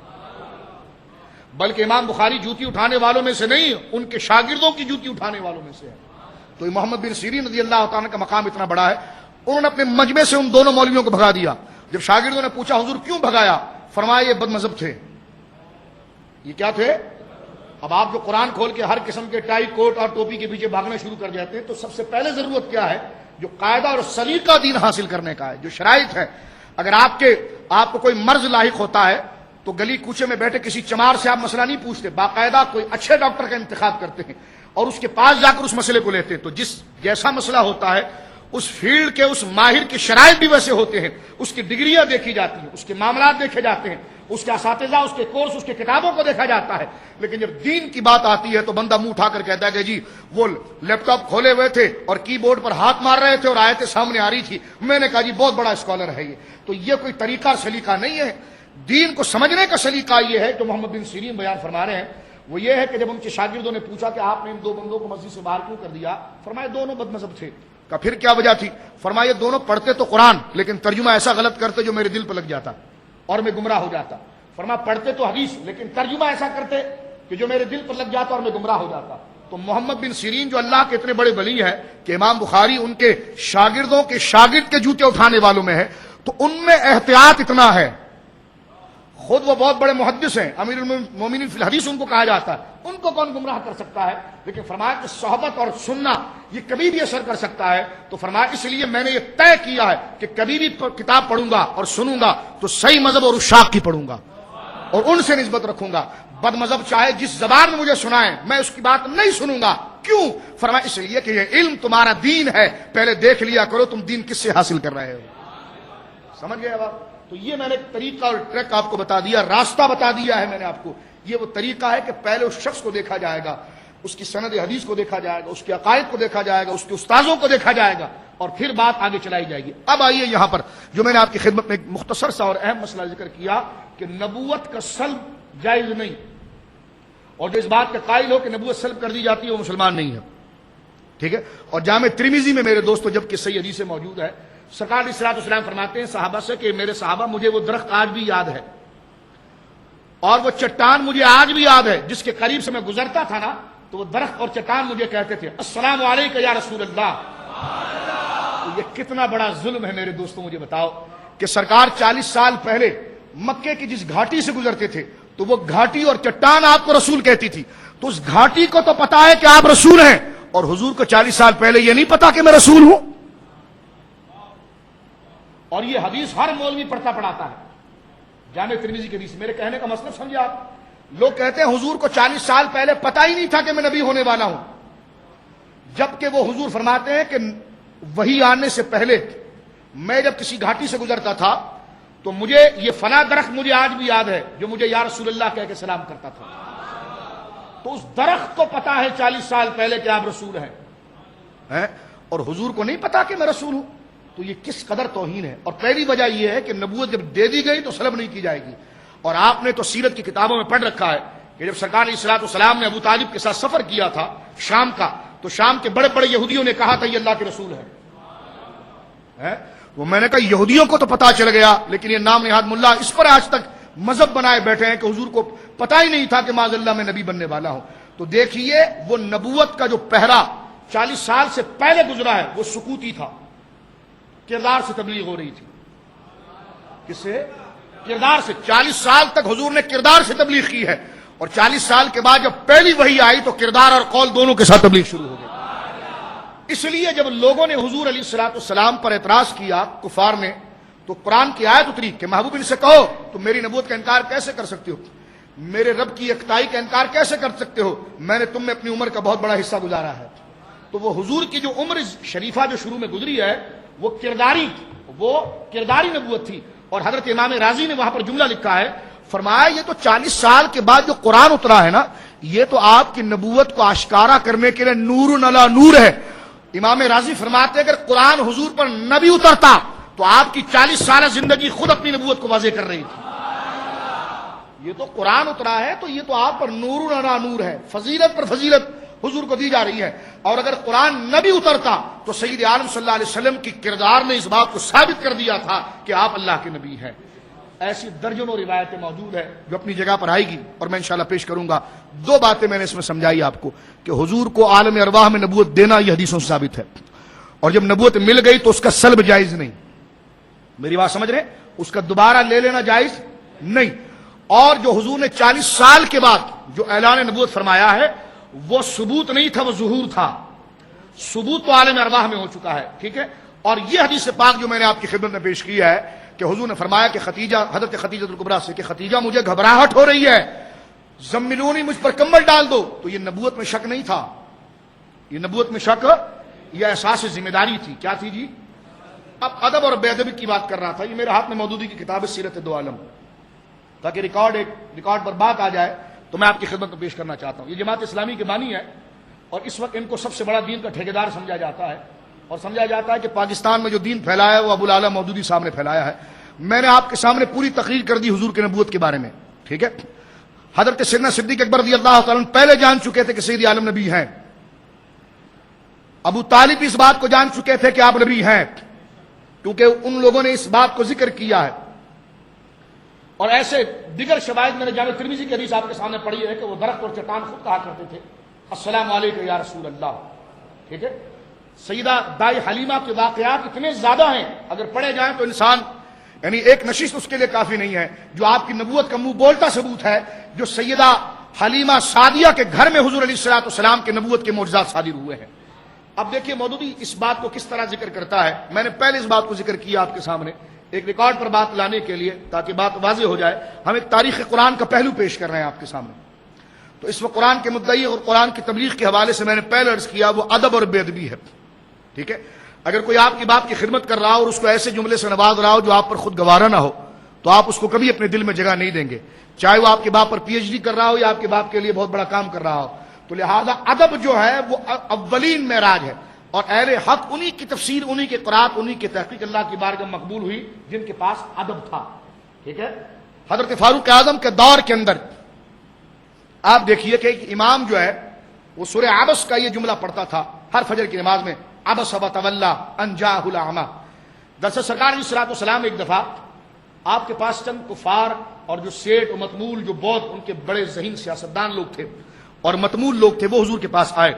S2: بلکہ امام بخاری جوتی اٹھانے والوں میں سے نہیں، ان کے شاگردوں کی جوتی اٹھانے والوں میں سے ہے۔ تو محمد بن سیرین رضی اللہ تعالیٰ کا مقام اتنا بڑا ہے، انہوں نے اپنے مجمع سے ان دونوں مولویوں کو بھگا دیا۔ جب شاگردوں نے پوچھا حضور کیوں بھگایا، فرمایا یہ بد مذہب تھے۔ یہ کیا تھے؟ اب آپ جو قرآن کھول کے ہر قسم کے ٹائی کوٹ اور ٹوپی کے پیچھے بھاگنا شروع کر جاتے ہیں، تو سب سے پہلے ضرورت کیا ہے؟ جو قاعدہ اور سلیقہ دین حاصل کرنے کا ہے، جو شرائط ہے۔ اگر آپ کو کوئی مرض لاحق ہوتا ہے تو گلی کوچے میں بیٹھے کسی چمار سے آپ مسئلہ نہیں پوچھتے، باقاعدہ کوئی اچھے ڈاکٹر کا انتخاب کرتے ہیں اور اس کے پاس جا کر اس مسئلے کو لیتے ہیں۔ تو جیسا مسئلہ ہوتا ہے اس فیلڈ کے اس ماہر کے شرائط بھی ویسے ہوتے ہیں، اس کی ڈگریاں دیکھی جاتی ہیں، اس کے معاملات دیکھے جاتے ہیں، اس کے اساتذہ، اس کے کورس، اس کے کتابوں کو دیکھا جاتا ہے۔ لیکن جب دین کی بات آتی ہے تو بندہ منہ اٹھا کر کہتا ہے کہ جی وہ لیپ ٹاپ کھولے ہوئے تھے اور کی بورڈ پر ہاتھ مار رہے تھے اور آیتیں سامنے آ رہی تھی، میں نے کہا جی بہت بڑا اسکالر ہے یہ۔ تو یہ کوئی طریقہ اور سلیقہ نہیں ہے۔ دین کو سمجھنے کا سلیقہ یہ ہے جو محمد بن سیرین بیان فرما رہے ہیں، وہ یہ ہے کہ جب ان کے شاگردوں نے پوچھا کہ آپ نے ان دو بندوں کو مسجد سے باہر کیوں کر دیا، فرمایا دونوں بد مذہب تھے۔ کہا پھر کیا وجہ تھی؟ فرمایا دونوں پڑھتے تو قرآن لیکن ترجمہ ایسا غلط کرتے جو میرے دل پہ لگ جاتا اور میں گمراہ ہو جاتا۔ فرمایا پڑھتے تو حدیث لیکن ترجمہ ایسا کرتے کہ جو میرے دل پر لگ جاتا اور میں گمراہ ہو جاتا۔ تو محمد بن سیرین جو اللہ کے اتنے بڑے ولی ہیں کہ امام بخاری ان کے شاگردوں کے شاگرد کے جوتے اٹھانے والوں میں ہے، تو ان میں احتیاط اتنا ہے۔ خود وہ بہت بڑے محدث ہیں، امیر المومنین فی الحدیث ان کو کہا جاتا ہے، ان کو کون گمراہ کر سکتا ہے؟ لیکن فرمایا کہ صحبت اور سننا یہ کبھی بھی اثر کر سکتا ہے۔ تو فرمایا اس لیے میں نے یہ طے کیا ہے کہ کبھی بھی کتاب پڑھوں گا اور سنوں گا تو صحیح مذہب اور اشاق کی پڑھوں گا اور ان سے نسبت رکھوں گا۔ بد مذہب چاہے جس زبان میں مجھے سنائیں میں اس کی بات نہیں سنوں گا۔ کیوں؟ فرمایا اس لیے کہ یہ علم تمہارا دین ہے، پہلے دیکھ لیا کرو تم دین کس سے حاصل کر رہے ہو۔ سمجھ گئے بات؟ تو یہ میں نے طریقہ اور ٹریک آپ کو بتا دیا، راستہ بتا دیا ہے میں نے آپ کو۔ یہ وہ طریقہ ہے کہ پہلے اس شخص کو دیکھا جائے گا، اس کی سند حدیث کو دیکھا جائے گا، اس کے عقائد کو دیکھا جائے گا، اس کے استاذوں کو دیکھا جائے گا، اور پھر بات آگے چلائی جائے گی۔ اب آئیے یہاں پر جو میں نے آپ کی خدمت میں ایک مختصر سا اور اہم مسئلہ ذکر کیا کہ نبوت کا سلب جائز نہیں، اور جو اس بات کا قائل ہو کہ نبوت سلب کر دی جاتی ہے وہ مسلمان نہیں ہے، ٹھیک ہے۔ اور جامع ترمذی میں میرے دوستو جب کہ صحیح حدیث موجود ہے، سرکار علیہ الصلوۃ والسلام فرماتے ہیں صحابہ سے کہ میرے صحابہ مجھے وہ درخت آج بھی یاد ہے اور وہ چٹان مجھے آج بھی یاد ہے جس کے قریب سے میں گزرتا تھا نا تو وہ درخت اور چٹان مجھے کہتے تھے السلام علیکم یا رسول اللہ۔ تو یہ کتنا بڑا ظلم ہے میرے دوستوں، مجھے بتاؤ کہ سرکار 40 سال پہلے مکے کی جس گھاٹی سے گزرتے تھے تو وہ گھاٹی اور چٹان آپ کو رسول کہتی تھی، تو اس گھاٹی کو تو پتا ہے کہ آپ رسول ہیں اور حضور کو 40 سال پہلے یہ نہیں پتا کہ میں رسول ہوں۔ اور یہ حدیث ہر مولوی پڑھتا پڑھاتا ہے، جامع ترمذی کی حدیث۔ میرے کہنے کا مطلب سمجھے آپ؟ لوگ کہتے ہیں حضور کو 40 سال پہلے پتا ہی نہیں تھا کہ میں نبی ہونے والا ہوں، جبکہ وہ حضور فرماتے ہیں کہ وحی آنے سے پہلے میں جب کسی گھاٹی سے گزرتا تھا تو مجھے یہ فلاں درخت مجھے آج بھی یاد ہے جو مجھے یا رسول اللہ کہہ کے سلام کرتا تھا۔ تو اس درخت کو پتا ہے 40 سال پہلے کہ آپ رسول ہیں، اور حضور کو نہیں پتا کہ میں رسول ہوں۔ تو یہ کس قدر توہین ہے۔ اور پہلی وجہ یہ ہے کہ نبوت جب دے دی گئی تو سلب نہیں کی جائے گی۔ اور آپ نے تو سیرت کی کتابوں میں پڑھ رکھا ہے کہ جب سرکار علیہ الصلوۃ والسلام نے ابو طالب کے ساتھ سفر کیا تھا شام کا، تو شام کے بڑے بڑے یہودیوں نے کہا تھا یہ اللہ کے رسول ہے۔ وہ میں نے کہا یہودیوں کو تو پتا چل گیا، لیکن یہ نام نہاد ملا اس پر آج تک مذہب بنائے بیٹھے ہیں کہ حضور کو پتا ہی نہیں تھا کہ معاذ اللہ میں نبی بننے والا ہوں۔ تو دیکھیے وہ نبوت کا جو پہرا 40 سال سے پہلے گزرا ہے وہ سکوتی تھا، کردار سے تبلیغ ہو رہی تھی۔ کس سے؟ کردار سے۔ 40 سال تک حضور نے کردار سے تبلیغ کی ہے، اور 40 سال کے بعد جب پہلی وحی آئی تو کردار اور قول دونوں کے ساتھ تبلیغ شروع ہو گئی۔ اس لیے جب لوگوں نے حضور علیہ الصلوۃ والسلام پر اعتراض کیا کفار نے، تو قرآن کی آیت اتری کہ محبوب ان سے کہو تم میری نبوت کا انکار کیسے کر سکتے ہو، میرے رب کی یکتائی کا انکار کیسے کر سکتے ہو، میں نے تم میں اپنی عمر کا بہت بڑا حصہ گزارا ہے۔ تو وہ حضور کی جو عمر شریفہ جو شروع میں گزری ہے وہ کرداری نبوت تھی۔ اور حضرت امام راضی نے وہاں پر جملہ لکھا ہے فرمایا یہ تو 40 سال کے بعد جو قرآن اترا ہے نا، یہ تو آپ کی نبوت کو آشکارا کرنے کے لیے نور علی نور ہے۔ امام راضی فرماتے ہیں اگر قرآن حضور پر نہ بھی اترتا تو آپ کی 40 سالہ زندگی خود اپنی نبوت کو واضح کر رہی تھی۔ یہ تو قرآن اترا ہے تو یہ تو آپ پر نور علی نور ہے، فضیلت پر فضیلت حضور کو دی جا رہی ہے۔ اور اگر قرآن نہ بھی اترتا تو سید عالم صلی اللہ علیہ وسلم کی کردار نے اس بات کو ثابت کر دیا تھا کہ آپ اللہ کے نبی ہیں۔ ایسی درجنوں روایتیں موجود ہیں جو اپنی جگہ پر آئے گی اور میں انشاءاللہ پیش کروں گا۔ دو باتیں میں نے اس میں سمجھائی آپ کو کہ حضور کو عالم ارواح میں نبوت دینا یہ حدیثوں سے ثابت ہے، اور جب نبوت مل گئی تو اس کا سلب جائز نہیں، میری بات سمجھ رہے ہیں، اس کا دوبارہ لے لینا جائز نہیں۔ اور جو حضور نے 40 سال کے بعد جو اعلان نبوت فرمایا ہے وہ ثبوت نہیں تھا، وہ ظہور تھا۔ ثبوت تو عالم ارواح میں ہو چکا ہے، ٹھیک ہے۔ اور یہ حدیث پاک جو میں نے آپ کی خدمت میں پیش کی ہے کہ حضور نے فرمایا کہ حضرت خدیجہ الکبریٰ سے کہ خدیجہ مجھے گھبراہٹ ہو رہی ہے، زملونی مجھ پر کمبل ڈال دو، تو یہ نبوت میں شک نہیں تھا، یہ نبوت میں شک یہ احساس ذمہ داری تھی۔ کیا تھی جی؟ اب ادب اور بے ادبی کی بات کر رہا تھا۔ یہ میرے ہاتھ میں موجودی کی کتاب ہے سیرت دو عالم، تاکہ ریکارڈ پر بات آ جائے تو میں آپ کی خدمت میں پیش کرنا چاہتا ہوں۔ یہ جماعت اسلامی کے بانی ہے اور اس وقت ان کو سب سے بڑا دین کا ٹھیکیدار سمجھا جاتا ہے، اور سمجھا جاتا ہے کہ پاکستان میں جو دین پھیلایا ہے وہ ابو الاعلیٰ مودودی صاحب نے پھیلایا ہے۔ میں نے آپ کے سامنے پوری تقریر کر دی حضور کے نبوت کے بارے میں، ٹھیک ہے۔ حضرت سیدنا صدیق اکبر رضی اللہ تعالیٰ عنہ پہلے جان چکے تھے کہ سید عالم نبی ہیں، ابو طالب بھی اس بات کو جان چکے تھے کہ آپ نبی ہیں، کیونکہ ان لوگوں نے اس بات کو ذکر کیا ہے۔ اور ایسے دیگر شواہد میں نے جامع ترمذی کی حدیث آپ کے سامنے پڑھی ہے کہ وہ درخت اور چٹان خود کہا کرتے تھے السلام علیکم یا رسول اللہ، ٹھیک ہے۔ سیدہ دائی حلیمہ کے واقعات اتنے زیادہ ہیں، اگر پڑھے جائیں تو انسان یعنی ایک نشست اس کے لیے کافی نہیں ہے، جو آپ کی نبوت کا منہ بولتا ثبوت ہے، جو سیدہ حلیمہ سعدیہ کے گھر میں حضور علیہ الصلوۃ والسلام کے نبوت کے معجزات صادر ہوئے ہیں۔ اب دیکھیے مودودی اس بات کو کس طرح ذکر کرتا ہے۔ میں نے پہلے اس بات کو ذکر کیا آپ کے سامنے ایک ریکارڈ پر بات لانے کے لیے تاکہ بات واضح ہو جائے۔ ہم ایک تاریخ قرآن کا پہلو پیش کر رہے ہیں آپ کے سامنے۔ تو اس وقت قرآن کے مدعی اور قرآن کی تبلیغ کے حوالے سے میں نے پہلے عرض کیا وہ ادب اور بے ادبی ہے، ٹھیک ہے۔ اگر کوئی آپ کی بات کی خدمت کر رہا ہو اور اس کو ایسے جملے سے نواز رہا ہو جو آپ پر خود گوارا نہ ہو تو آپ اس کو کبھی اپنے دل میں جگہ نہیں دیں گے، چاہے وہ آپ کے باپ پر پی ایچ ڈی کر رہا ہو یا آپ کے باپ کے لیے بہت بڑا کام کر رہا ہو۔ تو لہذا ادب جو ہے وہ اولین معراج ہے، اور اہل حق انہی کی تفسیر، انہی کے قرات، انہی کی تحقیق اللہ کی بارگاہ میں مقبول ہوئی جن کے پاس ادب تھا، ٹھیک ہے۔ حضرت فاروق اعظم کے دور کے اندر آپ دیکھیے کہ ایک امام جو ہے وہ سورہ عبس کا یہ جملہ پڑھتا تھا ہر فجر کی نماز میں، عبس وتولی ان جاءہ الاعمی۔ دراصل سرکار علیہ الصلوۃ والسلام ایک دفعہ آپ کے پاس چند کفار اور جو سیٹ و متمول جو بہت ان کے بڑے ذہین سیاستدان لوگ تھے اور متمول لوگ تھے، وہ حضور کے پاس آئے۔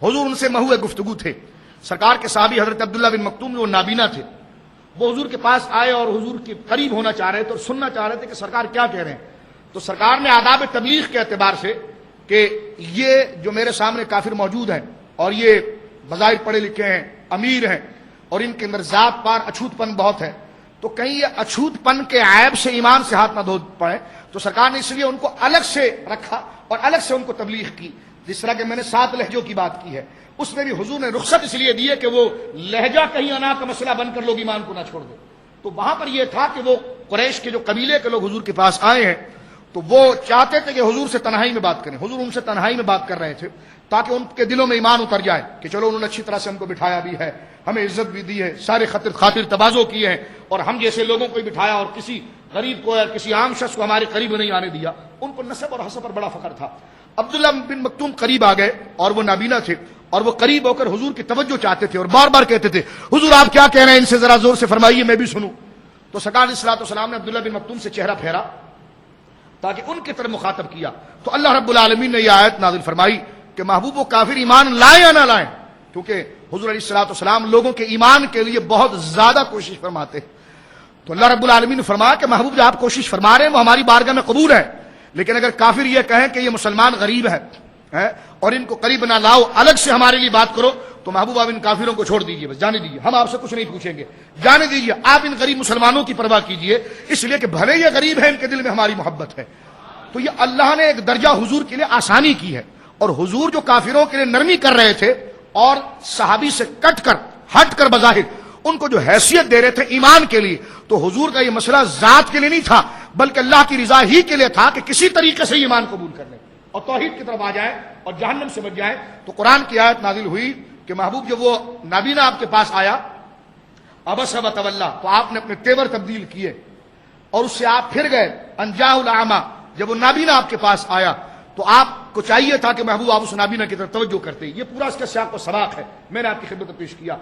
S2: حضور ان سے محو گفتگو تھے۔ سرکار کے صحابی حضرت عبداللہ بن مکتوم جو نابینا تھے وہ حضور کے پاس آئے اور حضور کے قریب ہونا چاہ رہے تھے اور سننا چاہ رہے تھے کہ سرکار کیا کہہ رہے ہیں۔ تو سرکار نے آداب تبلیغ کے اعتبار سے کہ یہ جو میرے سامنے کافر موجود ہیں اور یہ بظاہر پڑھے لکھے ہیں، امیر ہیں، اور ان کے اندر ذات پار اچھوت پن بہت ہے، تو کہیں یہ اچھوت پن کے عیب سے ایمان سے ہاتھ نہ دھو پڑے، تو سرکار نے اس لیے ان کو الگ سے رکھا اور الگ سے ان کو تبلیغ کی۔ جس طرح کہ میں نے 7 لہجوں کی بات کی ہے، اس میں بھی حضور نے رخصت اس لیے دی ہے کہ وہ لہجہ کہیں انا کا مسئلہ بن کر لوگ ایمان کو نہ چھوڑ دیں۔ تو وہاں پر یہ تھا کہ وہ قریش کے جو قبیلے کے لوگ حضور کے پاس آئے ہیں تو وہ چاہتے تھے کہ حضور سے تنہائی میں بات کریں۔ حضور ان سے تنہائی میں بات کر رہے تھے تاکہ ان کے دلوں میں ایمان اتر جائے کہ چلو انہوں نے اچھی طرح سے ہم کو بٹھایا بھی ہے، ہمیں عزت بھی دی ہے، سارے خاطر تواضع کیے ہیں، اور ہم جیسے لوگوں کو بٹھایا اور کسی غریب کو یا کسی عام شخص کو ہمارے قریب نہیں آنے دیا۔ ان کو نسب اور حسب پر بڑا فخر تھا۔ عبداللہ بن مکتوم قریب آ گئے اور وہ نابینا تھے اور وہ قریب ہو کر حضور کی توجہ چاہتے تھے اور بار بار کہتے تھے حضور آپ کیا کہہ رہے ہیں، ان سے ذرا زور سے فرمائیے میں بھی سنوں۔ تو سرکار علیہ الصلوۃ والسلام نے عبداللہ بن مکتوم سے چہرہ پھیرا تاکہ ان کی طرف مخاطب کیا، تو اللہ رب العالمین نے یہ آیت نازل فرمائی کہ محبوب و کافر ایمان لائیں یا نہ لائیں، کیونکہ حضور علیہ الصلوۃ والسلام لوگوں کے ایمان کے لیے بہت زیادہ کوشش فرماتے ہیں۔ تو اللہ رب العالمین نے فرمایا کہ محبوب جو آپ کوشش فرما رہے ہیں وہ ہماری بارگاہ میں قبول ہے، لیکن اگر کافر یہ کہیں کہ یہ مسلمان غریب ہے اور ان کو قریب نہ لاؤ، الگ سے ہمارے لیے بات کرو، تو محبوب آپ ان کافروں کو چھوڑ دیجئے، بس جانے دیجئے، ہم آپ سے کچھ نہیں پوچھیں گے، جانے دیجئے، آپ ان غریب مسلمانوں کی پرواہ کیجئے، اس لیے کہ بھلے یہ غریب ہیں ان کے دل میں ہماری محبت ہے۔ تو یہ اللہ نے ایک درجہ حضور کے لیے آسانی کی ہے، اور حضور جو کافروں کے لیے نرمی کر رہے تھے اور صحابی سے کٹ کر ہٹ کر بظاہر ان کو جو حیثیت دے رہے تھے ایمان کے لیے، تو حضور کا یہ مسئلہ ذات کے لیے نہیں تھا بلکہ اللہ کی رضا ہی کے لیے تھا کہ کسی طریقے سے ایمان قبول کر لیں اور توحید کی طرف آ جائیں اور جہنم سے بچ جائیں. تو قرآن کی آیت نازل ہوئی کہ محبوب جب وہ نابینا آپ کے پاس آیا ابس و تولا تو آپ نے اپنے تیور تبدیل کیے اور اس سے آپ پھر گئے. انجاء الاعمى جب وہ نابینا آپ کے پاس آیا تو آپ کو چاہیے تھا کہ محبوب آپ اس نابینا کی طرف توجہ کرتے. یہ پورا اس کا سیاق و سباق ہے, میں نے آپ کی خدمت میں پیش کیا.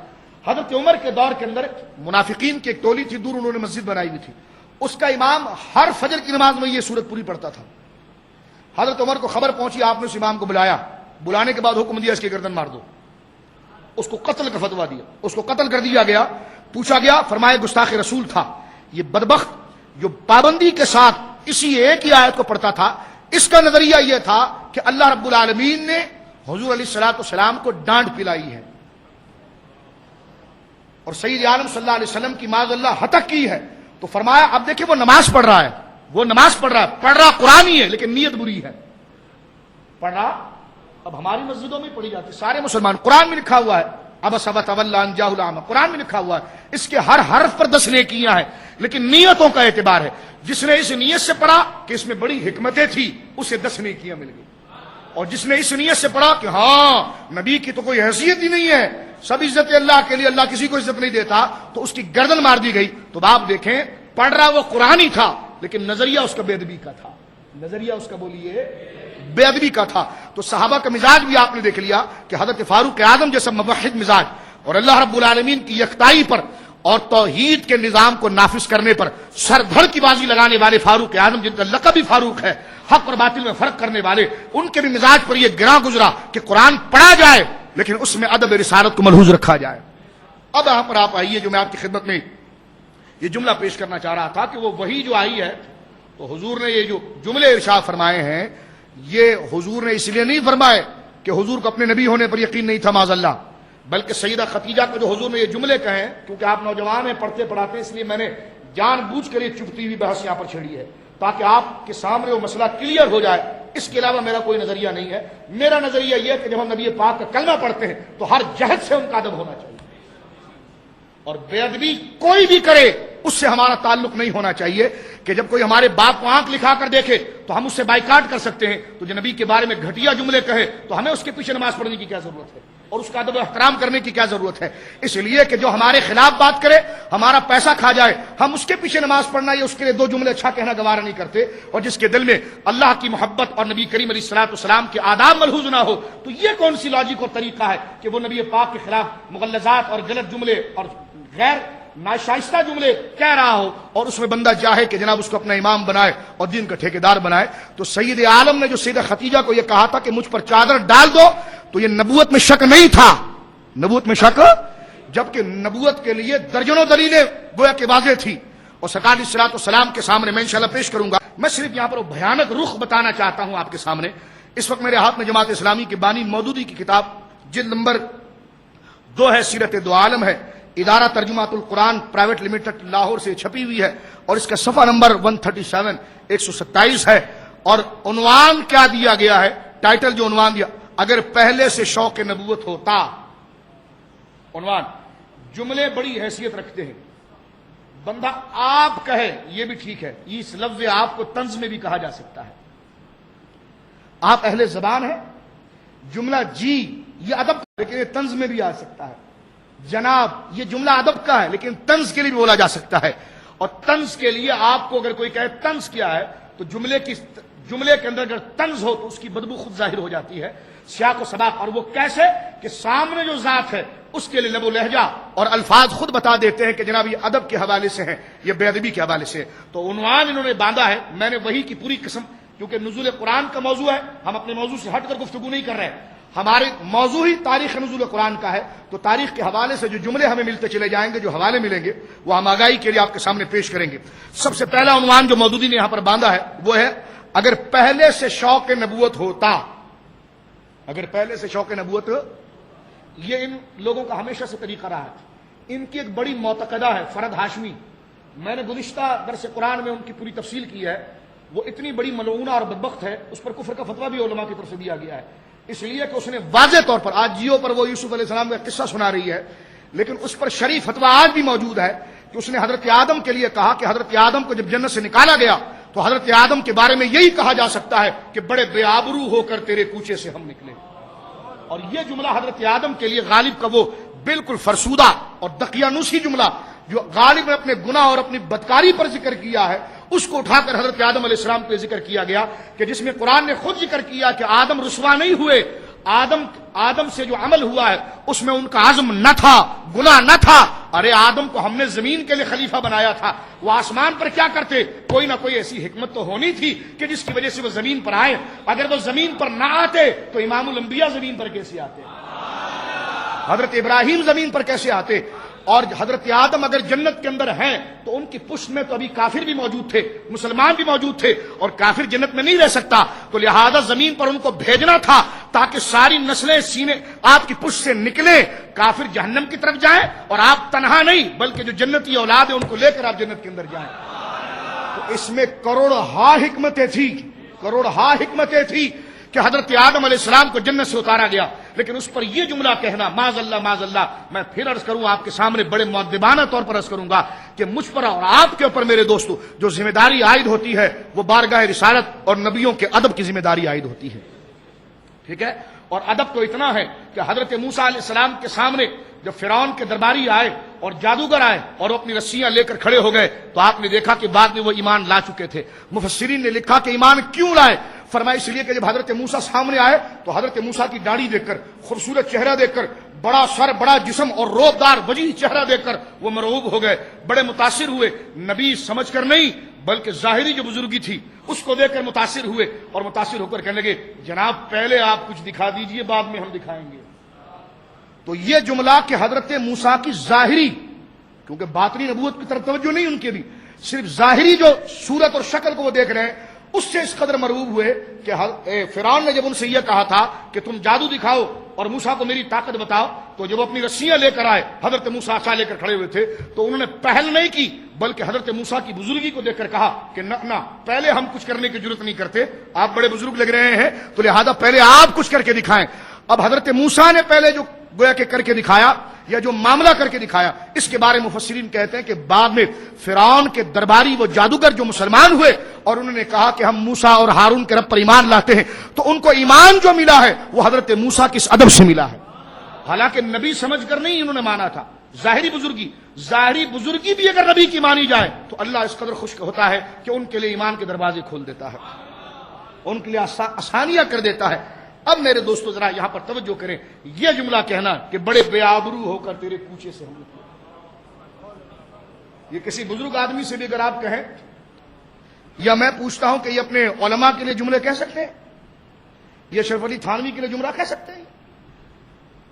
S2: حضرت عمر کے دور کے اندر منافقین کی ایک ٹولی تھی, دور انہوں نے مسجد بنائی ہوئی تھی. اس کا امام ہر فجر کی نماز میں یہ سورت پوری پڑھتا تھا. حضرت عمر کو خبر پہنچی, آپ نے اس امام کو بلایا. بلانے کے بعد حکم دیا اس کی گردن مار دو. اس کو قتل کا فتویٰ دیا, اس کو قتل کر دیا گیا. پوچھا گیا, فرمایا گستاخ رسول تھا. یہ بدبخت جو پابندی کے ساتھ اسی ایک ہی آیت کو پڑھتا تھا, اس کا نظریہ یہ تھا کہ اللہ رب العالمین نے حضور علیہ الصلوۃ والسلام کو ڈانٹ پلائی ہے اور سید عالم صلی اللہ علیہ وسلم کی معاذ اللہ ہتک کی ہے. تو فرمایا اب دیکھیں وہ نماز پڑھ رہا ہے, وہ نماز پڑھ رہا قرآن ہی ہے لیکن نیت بری ہے. پڑھ رہا, اب ہماری مسجدوں میں پڑھی جاتی, سارے مسلمان, قرآن میں لکھا ہوا ہے ابس و تولا ان جاءه الاعمى, قرآن میں لکھا ہوا ہے. اس کے ہر حرف پر 10 نیکیاں ہیں لیکن نیتوں کا اعتبار ہے. جس نے اس نیت سے پڑھا کہ اس میں بڑی حکمتیں تھی اسے 10 نیکیاں مل گئی, اور جس نے اس نیت سے پڑھا کہ ہاں نبی کی تو کوئی حیثیت ہی نہیں ہے, سب عزت اللہ کے لیے, اللہ کسی کو عزت نہیں دیتا, تو اس کی گردن مار دی گئی. تو آپ دیکھیں پڑھ رہا وہ قرآن ہی تھا لیکن نظریہ اس کا بے ادبی کا تھا, نظریہ اس کا بولیے بے ادبی کا تھا. تو صحابہ کا مزاج بھی آپ نے دیکھ لیا کہ حضرت فاروق اعظم جیسا موحد مزاج اور اللہ رب العالمین کی یکتائی پر اور توحید کے نظام کو نافذ کرنے پر سر دھڑ کی بازی لگانے والے فاروق اعظم, جن کا لقب بھی فاروق ہے, حق اور باطل میں فرق کرنے والے, ان کے بھی مزاج پر یہ گراں گزرا کہ قرآن پڑھا جائے لیکن اس میں ادب رسالت کو ملحوظ رکھا جائے. اب یہاں پر آپ آئیے, جو میں آپ کی خدمت میں یہ جملہ پیش کرنا چاہ رہا تھا کہ وہ وہی جو آئی ہے, تو حضور نے یہ جو جملے ارشاد فرمائے ہیں یہ حضور نے اس لیے نہیں فرمائے کہ حضور کو اپنے نبی ہونے پر یقین نہیں تھا معاذ اللہ, بلکہ سیدہ خدیجہ کو جو حضور نے یہ جملے کہے, کیونکہ آپ نوجوان ہیں, پڑھتے پڑھاتے, اس لیے میں نے جان بوجھ کر یہ چپتی ہوئی بحث یہاں پر چھیڑی ہے تاکہ آپ کے سامنے وہ مسئلہ کلیئر ہو جائے. اس کے علاوہ میرا کوئی نظریہ نہیں ہے. میرا نظریہ یہ ہے کہ جب ہم نبی پاک کا کلمہ پڑھتے ہیں تو ہر جہت سے ان کا ادب ہونا چاہیے, اور بے ادبی کوئی بھی کرے اس سے ہمارا تعلق نہیں ہونا چاہیے. کہ جب کوئی ہمارے باپ کو آنکھ لکھا کر دیکھے تو ہم اس سے بائیکاٹ کر سکتے ہیں, تو جو نبی کے بارے میں گھٹیا جملے کہے تو ہمیں اس کے پیچھے نماز پڑھنے کی کیا ضرورت ہے اور اس کا ادب و احترام کرنے کی کیا ضرورت ہے. اس لیے کہ جو ہمارے خلاف بات کرے, ہمارا پیسہ کھا جائے, ہم اس کے پیچھے نماز پڑھنا یا اس کے لیے 2 جملے اچھا کہنا گوارا نہیں کرتے, اور جس کے دل میں اللہ کی محبت اور نبی کریم علیہ الصلوۃ والسلام کے آداب ملحوظ نہ ہو, تو یہ کون سی لاجک اور طریقہ ہے کہ وہ نبی پاک کے خلاف مغلظات اور غلط جملے اور غیر ناشائستہ جملے کہہ رہا ہو اور اس میں بندہ چاہے کہ جناب اس کو اپنا امام بنائے اور دین کا ٹھیکیدار بنائے. تو سید عالم نے جو سیدہ خدیجہ کو یہ کہا تھا کہ مجھ پر چادر ڈال دو, تو یہ نبوت میں شک نہیں تھا, نبوت میں شک, جبکہ نبوت کے لیے درجنوں دلیلیں گویا کہ واضح تھی. اور سرکار علیہ الصلوۃ والسلام کے سامنے میں انشاءاللہ پیش کروں گا. میں صرف یہاں پر وہ بھیانک رخ بتانا چاہتا ہوں آپ کے سامنے. اس وقت میرے ہاتھ میں جماعت اسلامی کی بانی مودودی کی کتاب جلد نمبر 2 ہے, سیرت دو عالم ہے, ادارہ ترجمات القرآن پرائیویٹ لمیٹڈ لاہور سے چھپی ہوئی ہے, اور اس کا صفحہ نمبر 137 127 ہے. اور عنوان کیا دیا گیا ہے, ٹائٹل جو عنوان دیا, اگر پہلے سے شوق نبوت ہوتا. عنوان, جملے بڑی حیثیت رکھتے ہیں, بندہ آپ کہے یہ بھی ٹھیک ہے, اس لفظ آپ کو طنز میں بھی کہا جا سکتا ہے, آپ اہل زبان ہیں. جملہ جی یہ ادب لیکن یہ طنز میں بھی آ سکتا ہے. جناب یہ جملہ ادب کا ہے لیکن طنز کے لیے بھی بولا جا سکتا ہے. اور طنز کے لیے آپ کو اگر کوئی کہے طنز کیا ہے, تو جملے کے اندر اگر طنز ہو تو اس کی بدبو خود ظاہر ہو جاتی ہے, سیاق و سباق. اور وہ کیسے کہ سامنے جو ذات ہے اس کے لیے لب و لہجہ اور الفاظ خود بتا دیتے ہیں کہ جناب یہ ادب کے حوالے سے ہیں, یہ بے ادبی کے حوالے سے. تو عنوان انہوں نے باندھا ہے, میں نے وہی کی پوری قسم, کیونکہ نزول قرآن کا موضوع ہے, ہم اپنے موضوع سے ہٹ کر گفتگو نہیں کر رہے ہیں, ہمارے موضوع ہی تاریخ نزول قرآن کا ہے. تو تاریخ کے حوالے سے جو جملے ہمیں ملتے چلے جائیں گے, جو حوالے ملیں گے, وہ ہم آگاہی کے لیے آپ کے سامنے پیش کریں گے. سب سے پہلا عنوان جو مودودی نے یہاں پر باندھا ہے وہ ہے, اگر پہلے سے شوق نبوت ہوتا. اگر پہلے سے شوق نبوت, یہ ان لوگوں کا ہمیشہ سے طریقہ رہا ہے. ان کی ایک بڑی معتقدہ ہے فرد ہاشمی, میں نے گزشتہ درس قرآن میں ان کی پوری تفصیل کی ہے. وہ اتنی بڑی ملعونہ اور بدبخت ہے, اس پر کفر کا فتویٰ بھی علماء کی طرف سے دیا گیا ہے, اس لیے کہ اس نے واضح طور پر, آج جیو پر وہ یوسف علیہ السلام کا قصہ سنا رہی ہے, لیکن اس پر شریف فتویٰ آج بھی موجود ہے کہ اس نے حضرت آدم کے لیے کہا کہ حضرت آدم کو جب جنت سے نکالا گیا تو حضرت آدم کے بارے میں یہی کہا جا سکتا ہے کہ بڑے بے آبرو ہو کر تیرے کوچے سے ہم نکلے. اور یہ جملہ حضرت آدم کے لیے غالب کا وہ بالکل فرسودہ اور دقیانوسی جملہ جو غالب نے اپنے گناہ اور اپنی بدکاری پر ذکر کیا ہے، اس کو اٹھا کر حضرت آدم علیہ السلام پہ ذکر کیا گیا کہ جس میں قرآن نے خود ذکر کیا کہ آدم رسوا نہیں ہوئے. آدم سے جو عمل ہوا ہے اس میں ان کا عزم نہ تھا، گناہ نہ تھا. ارے آدم کو ہم نے زمین کے لیے خلیفہ بنایا تھا، وہ آسمان پر کیا کرتے؟ کوئی نہ کوئی ایسی حکمت تو ہونی تھی کہ جس کی وجہ سے وہ زمین پر آئے. اگر وہ زمین پر نہ آتے تو امام الانبیاء زمین پر کیسے آتے؟ حضرت ابراہیم زمین پر کیسے آتے؟ اور حضرت آدم اگر جنت کے اندر ہیں تو ان کی پشت میں تو ابھی کافر بھی موجود تھے، مسلمان بھی موجود تھے، اور کافر جنت میں نہیں رہ سکتا، تو لہذا زمین پر ان کو بھیجنا تھا تاکہ ساری نسلیں سینے آپ کی پشت سے نکلیں، کافر جہنم کی طرف جائیں اور آپ تنہا نہیں بلکہ جو جنتی اولاد ہے ان کو لے کر آپ جنت کے اندر جائیں. تو اس میں کروڑہا حکمتیں تھی کہ حضرت آدم علیہ السلام کو جنت سے اتارا گیا. لیکن اس پر یہ جملہ کہنا معاذ اللہ، میں پھر عرض کروں آپ کے سامنے بڑے مؤدبانہ طور پر عرض کروں گا کہ مجھ پر اور آپ کے اوپر میرے دوستو جو ذمہ داری عائد ہوتی ہے وہ بارگاہ رسالت اور نبیوں کے ادب کی ذمہ داری عائد ہوتی ہے. ٹھیک ہے؟ اور ادب تو اتنا ہے کہ حضرت موسیٰ علیہ السلام کے سامنے جب فرعون کے درباری آئے اور جادوگر آئے اور وہ اپنی رسیاں لے کر کھڑے ہو گئے تو آپ نے دیکھا کہ بعد میں وہ ایمان لا چکے تھے. مفسرین نے لکھا کہ ایمان کیوں لائے؟ فرمایا اس لیے کہ جب حضرت موسیٰ سامنے آئے تو حضرت موسیٰ کی داڑھی دیکھ کر، خوبصورت چہرہ دیکھ کر، بڑا سر، بڑا جسم اور روبدار وجیح چہرہ دیکھ کر وہ مرعوب ہو گئے، بڑے متاثر ہوئے. نبی سمجھ کر نہیں بلکہ ظاہری جو بزرگی تھی اس کو دیکھ کر متاثر ہوئے، اور متاثر ہو کر کہنے لگے جناب پہلے آپ کچھ دکھا دیجئے بعد میں ہم دکھائیں گے. تو یہ جملہ کہ حضرت موسیٰ کی ظاہری، کیونکہ باطنی نبوت کی طرف توجہ نہیں ان کے بھی، صرف ظاہری جو صورت اور شکل کو وہ دیکھ رہے ہیں، اس سے اس قدر مرعوب ہوئے کہ فرعون نے جب ان سے یہ کہا تھا کہ تم جادو دکھاؤ اور موسیٰ کو میری طاقت بتاؤ، تو جب وہ اپنی رسیاں لے کر آئے، حضرت موسیٰ عصا لے کر کھڑے ہوئے تھے، تو انہوں نے پہل نہیں کی بلکہ حضرت موسیٰ کی بزرگی کو دیکھ کر کہا کہ نہ پہلے ہم کچھ کرنے کی ضرورت نہیں کرتے، آپ بڑے بزرگ لگ رہے ہیں تو لہذا پہلے آپ کچھ کر کے دکھائیں. اب حضرت موسیٰ نے پہلے جو گویا کہ کر کے دکھایا یا جو معاملہ کر کے دکھایا، اس کے بارے میں مفسرین کہتے ہیں کہ بعد میں فرعون کے درباری وہ جادوگر جو مسلمان ہوئے اور انہوں نے کہا کہ ہم موسیٰ اور ہارون کے رب پر ایمان لاتے ہیں، تو ان کو ایمان جو ملا ہے وہ حضرت موسیٰ کے اس ادب سے ملا ہے. حالانکہ نبی سمجھ کر نہیں انہوں نے مانا تھا، ظاہری بزرگی بھی اگر نبی کی مانی جائے تو اللہ اس قدر خوش ہوتا ہے کہ ان کے لیے ایمان کے دروازے کھول دیتا ہے، ان کے لیے آسانیاں کر دیتا ہے. اب میرے دوستو ذرا یہاں پر توجہ کریں، یہ جملہ کہنا کہ بڑے بے آبرو ہو کر تیرے کوچے سے ہم نکلے، یہ کسی بزرگ آدمی سے بھی اگر آپ کہیں، یا میں پوچھتا ہوں کہ یہ اپنے علماء کے لیے جملے کہہ سکتے ہیں؟ یہ اشرف علی تھانوی کے لیے جملہ کہہ سکتے ہیں؟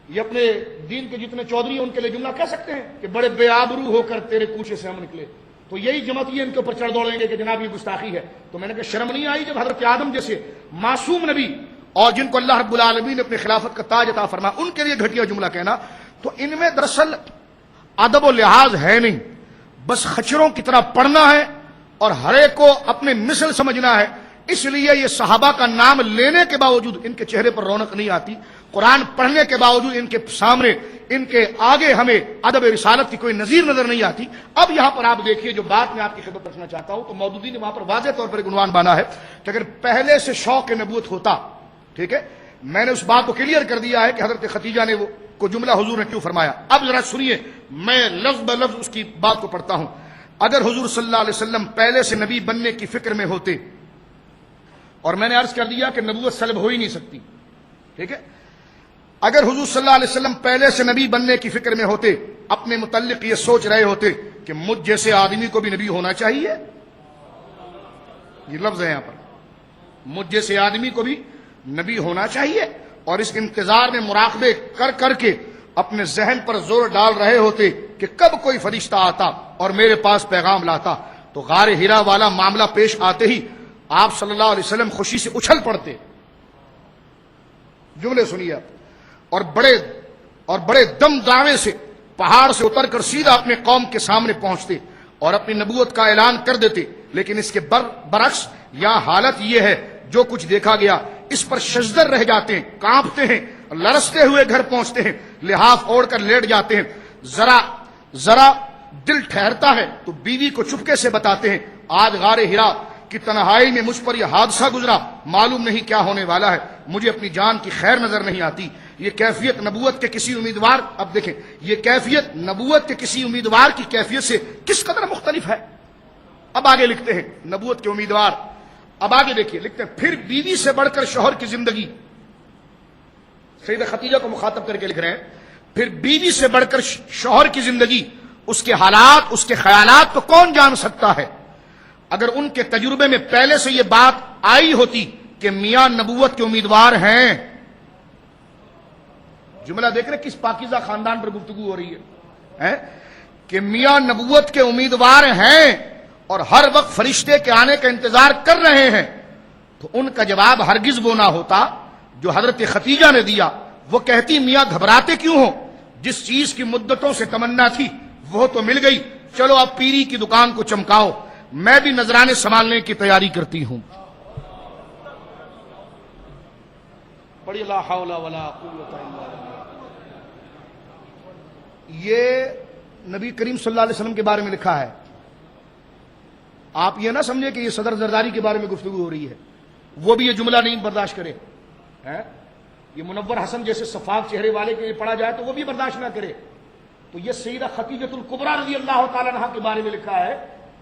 S2: یہ اپنے دین کے جتنے چودھری ہیں ان کے لیے جملہ کہہ سکتے ہیں کہ بڑے بے آبرو ہو کر تیرے کوچے سے ہم نکلے؟ تو یہی جماعت یہ ان کے اوپر چڑھ دوڑیں گے کہ جناب یہ گستاخی ہے. تو میں نے کہا شرم نہیں آئی جب حضرت آدم جیسے معصوم نبی اور جن کو اللہ رب العالمین نے اپنی خلافت کا تاج عطا فرمایا ان کے لیے گھٹیا جملہ کہنا؟ تو ان میں دراصل ادب و لحاظ ہے نہیں، بس خچروں کی طرح پڑھنا ہے اور ہر ایک کو اپنے مثل سمجھنا ہے. اس لیے یہ صحابہ کا نام لینے کے باوجود ان کے چہرے پر رونق نہیں آتی، قرآن پڑھنے کے باوجود ان کے سامنے، ان کے آگے ہمیں ادب رسالت کی کوئی نظیر نظر نہیں آتی. اب یہاں پر آپ دیکھیے جو بات میں آپ کی خدمت رکھنا چاہتا ہوں، تو مودودی نے وہاں پر واضح طور پر ایک عنوان بانا ہے کہ اگر پہلے سے شوق نبوت ہوتا، ٹھیک ہے، میں نے اس بات کو کلیئر کر دیا ہے کہ حضرت خدیجہ نے وہ کو جملہ حضور نے کیوں فرمایا. اب ذرا سنیے، میں لفظ بہ لفظ اس کی بات کو پڑھتا ہوں. اگر حضور صلی اللہ علیہ وسلم پہلے سے نبی بننے کی فکر میں ہوتے، اور میں نے عرض کر دیا کہ نبوت سلب ہو ہی نہیں سکتی، ٹھیک ہے، اگر حضور صلی اللہ علیہ وسلم پہلے سے نبی بننے کی فکر میں ہوتے، اپنے متعلق یہ سوچ رہے ہوتے کہ مجھ جیسے آدمی کو بھی نبی ہونا چاہیے، یہ لفظ ہے یہاں پر، مجھ جیسے آدمی کو بھی نبی ہونا چاہیے، اور اس انتظار میں مراقبے کر کر کے اپنے ذہن پر زور ڈال رہے ہوتے کہ کب کوئی فرشتہ آتا اور میرے پاس پیغام لاتا، تو غار ہرا والا معاملہ پیش آتے ہی آپ صلی اللہ علیہ وسلم خوشی سے اچھل پڑتے. جملے سنیے آپ، اور بڑے دم دعوے سے پہاڑ سے اتر کر سیدھا اپنے قوم کے سامنے پہنچتے اور اپنی نبوت کا اعلان کر دیتے. لیکن اس کے برعکس یہاں حالت یہ ہے، جو کچھ دیکھا گیا اس پر ششدر رہ جاتے ہیں، کانپتے ہیں، لرزتے ہوئے گھر پہنچتے ہیں، لحاف اوڑھ کر لیٹ جاتے ہیں. ذرا دل ٹھہرتا ہے تو بیوی کو چپکے سے بتاتے ہیں آج غار ہرا کہ تنہائی میں مجھ پر یہ حادثہ گزرا، معلوم نہیں کیا ہونے والا ہے، مجھے اپنی جان کی خیر نظر نہیں آتی۔ یہ کیفیت نبوت کے کسی امیدوار، اب دیکھیں یہ کیفیت نبوت کے کسی امیدوار کی کیفیت سے کس قدر مختلف ہے۔ اب آگے لکھتے ہیں نبوت کے امیدوار، اب آگے دیکھیے لکھتے ہیں پھر بیوی سے بڑھ کر شوہر کی زندگی، سیدہ خدیجہ کو مخاطب کر کے لکھ رہے ہیں پھر بیوی سے بڑھ کر شوہر کی زندگی، اس کے حالات، اس کے خیالات کو کون جان سکتا ہے؟ اگر ان کے تجربے میں پہلے سے یہ بات آئی ہوتی کہ میاں نبوت کے امیدوار ہیں، جملہ دیکھ رہے کس پاکیزہ خاندان پر گفتگو ہو رہی ہے کہ میاں نبوت کے امیدوار ہیں اور ہر وقت فرشتے کے آنے کا انتظار کر رہے ہیں، تو ان کا جواب ہرگز وہ نہ ہوتا جو حضرت خدیجہ نے دیا۔ وہ کہتی میاں گھبراتے کیوں ہو، جس چیز کی مدتوں سے تمنا تھی وہ تو مل گئی، چلو اب پیری کی دکان کو چمکاؤ، میں بھی نذرانے سنبھالنے کی تیاری کرتی ہوں۔ بڑی لا حول ولا قوت الا باللہ۔ یہ نبی کریم صلی اللہ علیہ وسلم کے بارے میں لکھا ہے، آپ یہ نہ سمجھے کہ یہ صدر زرداری کے بارے میں گفتگو ہو رہی ہے، وہ بھی یہ جملہ نہیں برداشت کرے، یہ منور حسن جیسے صفاق چہرے والے کے لیے پڑھا جائے تو وہ بھی برداشت نہ کرے۔ تو یہ سیدہ خدیجۃ الکبریٰ رضی اللہ تعالی عنہا کے بارے میں لکھا ہے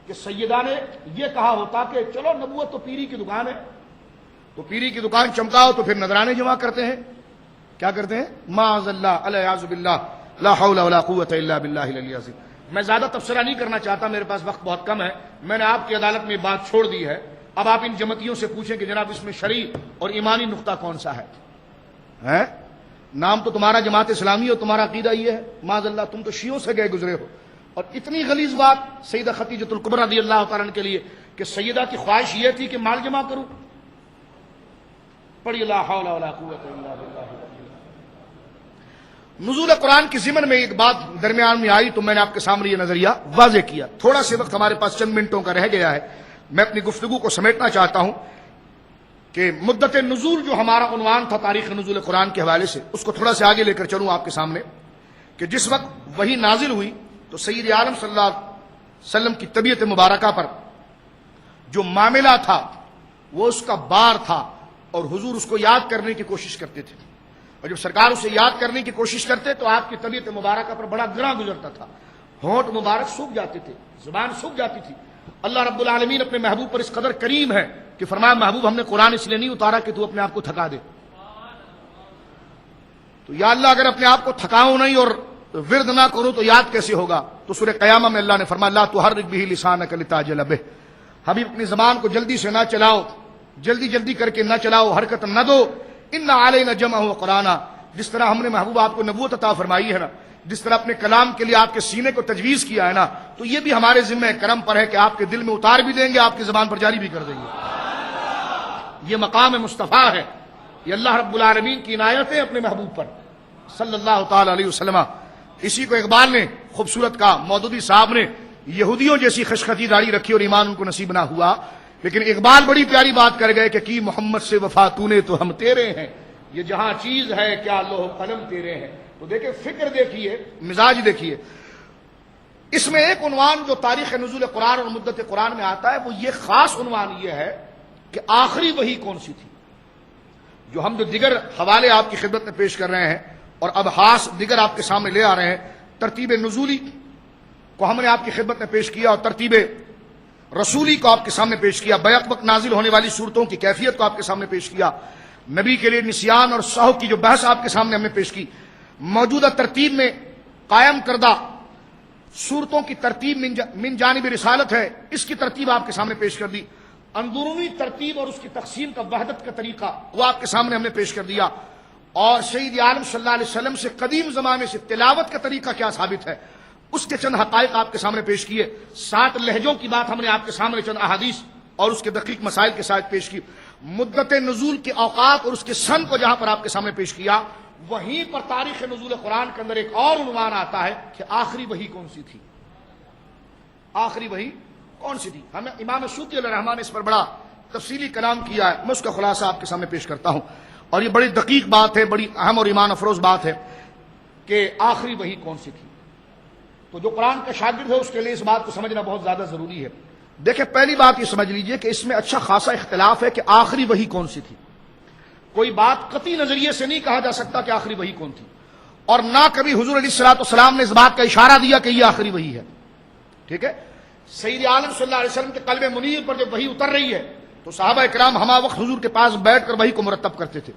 S2: کہ سیدہ نے یہ کہا ہوتا کہ چلو نبوت تو پیری کی دکان ہے، تو پیری کی دکان چمکاؤ، تو پھر نذرانے جمع کرتے ہیں، کیا کرتے ہیں؟ معاذ اللہ، الیاذ باللہ، لا حول ولا قوت الا باللہ العلی العظیم۔ میں زیادہ تبصرہ نہیں کرنا چاہتا، میرے پاس وقت بہت کم ہے، میں نے آپ کی عدالت میں بات چھوڑ دی ہے۔ اب آپ ان جمتیوں سے پوچھیں کہ جناب اس میں شرعی اور ایمانی نقطہ کون سا ہے؟ نام تو تمہارا جماعت اسلامی اور تمہارا عقیدہ یہ ہے، معاذ اللہ تم تو شیعوں سے گئے گزرے ہو، اور اتنی غلیظ بات سیدہ خدیجۃ الکبریٰ رضی اللہ تعالیٰ عنہ کے لیے کہ سیدہ کی خواہش یہ تھی کہ مال جمع کروں۔ پڑھی لا حول ولا قوت الا باللہ۔ نزول قرآن کی ضمن میں ایک بات درمیان میں آئی تو میں نے آپ کے سامنے یہ نظریہ واضح کیا۔ تھوڑا سے وقت ہمارے پاس چند منٹوں کا رہ گیا ہے، میں اپنی گفتگو کو سمیٹنا چاہتا ہوں کہ مدت نزول جو ہمارا عنوان تھا تاریخ نزول قرآن کے حوالے سے، اس کو تھوڑا سے آگے لے کر چلوں آپ کے سامنے کہ جس وقت وہی نازل ہوئی تو سید عالم صلی اللہ علیہ وسلم کی طبیعت مبارکہ پر جو معاملہ تھا وہ اس کا بار تھا، اور حضور اس کو یاد کرنے کی کوشش کرتے تھے، اور جب سرکار اسے یاد کرنے کی کوشش کرتے تو آپ کی طبیعت مبارکہ پر بڑا گراں گزرتا تھا، ہونٹ مبارک سوکھ جاتے تھے، زبان سوکھ جاتی تھی۔ اللہ رب العالمین اپنے محبوب پر اس قدر کریم ہے کہ فرمایا محبوب ہم نے قرآن اس لیے نہیں اتارا کہ تو اپنے آپ کو تھکا دے، تو یا اللہ اگر اپنے آپ کو تھکاؤں نہیں اور ورد نہ کروں تو یاد کیسے ہوگا؟ تو سورہ قیامہ میں اللہ نے فرمایا لا تحرک بہ لسانک لتعجل بہ، حبیب اپنی زبان کو جلدی سے نہ چلاؤ، جلدی جلدی کر کے نہ چلاؤ، حرکت نہ دو، ان علینا جمعہ وقرآنہ، جس طرح ہم نے محبوب آپ کو نبوت عطا فرمائی ہے نا، جس طرح اپنے کلام کے لیے آپ کے سینے کو تجویز کیا ہے نا، تو یہ بھی ہمارے ذمہ کرم پر ہے کہ آپ کے دل میں اتار بھی دیں گے، آپ کی زبان پر جاری بھی کر دیں گے۔ یہ مقام مصطفیٰ ہے، یہ اللہ رب العالمین کی عنایت ہے اپنے محبوب پر صلی اللہ تعالی علیہ وسلم۔ اسی کو اقبال نے خوبصورت کہا، مودودی صاحب نے یہودیوں جیسی خشخطی داڑھی رکھی اور ایمان ان کو نصیب نہ ہوا، لیکن اقبال بڑی پیاری بات کر گئے کہ کی محمد سے وفا تو نے تو ہم تیرے ہیں، یہ جہاں چیز ہے کیا لوح قلم تیرے ہیں۔ تو دیکھیں فکر دیکھیے، مزاج دیکھیے۔ اس میں ایک عنوان جو تاریخ نزول قرآن اور مدت قرآن میں آتا ہے وہ یہ خاص عنوان یہ ہے کہ آخری وحی کون سی تھی، جو ہم جو دیگر حوالے آپ کی خدمت میں پیش کر رہے ہیں اور ابحاث دیگر آپ کے سامنے لے آ رہے ہیں، ترتیب نزولی کو ہم نے آپ کی خدمت میں پیش کیا اور ترتیب رسولی کو آپ کے سامنے پیش کیا، بیک وقت نازل ہونے والی صورتوں کی کیفیت کو آپ کے سامنے پیش کیا، نبی کے لیے نسیان اور سہو کی جو بحث آپ کے سامنے ہم نے پیش کی، موجودہ ترتیب میں قائم کردہ صورتوں کی ترتیب من جانب رسالت ہے، اس کی ترتیب آپ کے سامنے پیش کر دی، اندرونی ترتیب اور اس کی تقسیم کا وحدت کا طریقہ وہ آپ کے سامنے ہم نے پیش کر دیا، اور سید عالم صلی اللہ علیہ وسلم سے قدیم زمانے سے تلاوت کا طریقہ کیا ثابت ہے اس کے چند حقائق آپ کے سامنے پیش کیے، 7 لہجوں کی بات ہم نے آپ کے سامنے چند احادیث اور اس کے دقیق مسائل کے ساتھ پیش کی، مدت نزول کے اوقات اور اس کے سن کو جہاں پر آپ کے سامنے پیش کیا، وہیں پر تاریخ نزول قرآن کے اندر ایک اور عنوان آتا ہے کہ آخری وحی کون سی تھی، آخری وحی کون سی تھی۔ ہمیں امام سیوطی علیہ الرحمٰن نے اس پر بڑا تفصیلی کلام کیا ہے، میں اس کا خلاصہ آپ کے سامنے پیش کرتا ہوں، اور یہ بڑی دقیق بات ہے، بڑی اہم اور ایمان افروز بات ہے کہ آخری وحی کون سی تھی۔ تو جو قرآن کا شاگرد ہے اس کے لیے اس بات کو سمجھنا بہت زیادہ ضروری ہے۔ دیکھیں پہلی بات یہ سمجھ لیجئے کہ اس میں اچھا خاصا اختلاف ہے کہ آخری وحی کون سی تھی. کوئی بات قطعی نظریے سے نہیں کہا جا سکتا کہ آخری وحی کون تھی، اور نہ کبھی حضور علیہ الصلوۃ والسلام نے اس بات کا اشارہ دیا کہ یہ آخری وحی ہے. ٹھیک ہے، سید عالم صلی اللہ علیہ وسلم کے قلب منیر پر جب وحی اتر رہی ہے تو صحابہ کرام ہمہ وقت حضور کے پاس بیٹھ کر وحی کو مرتب کرتے تھے.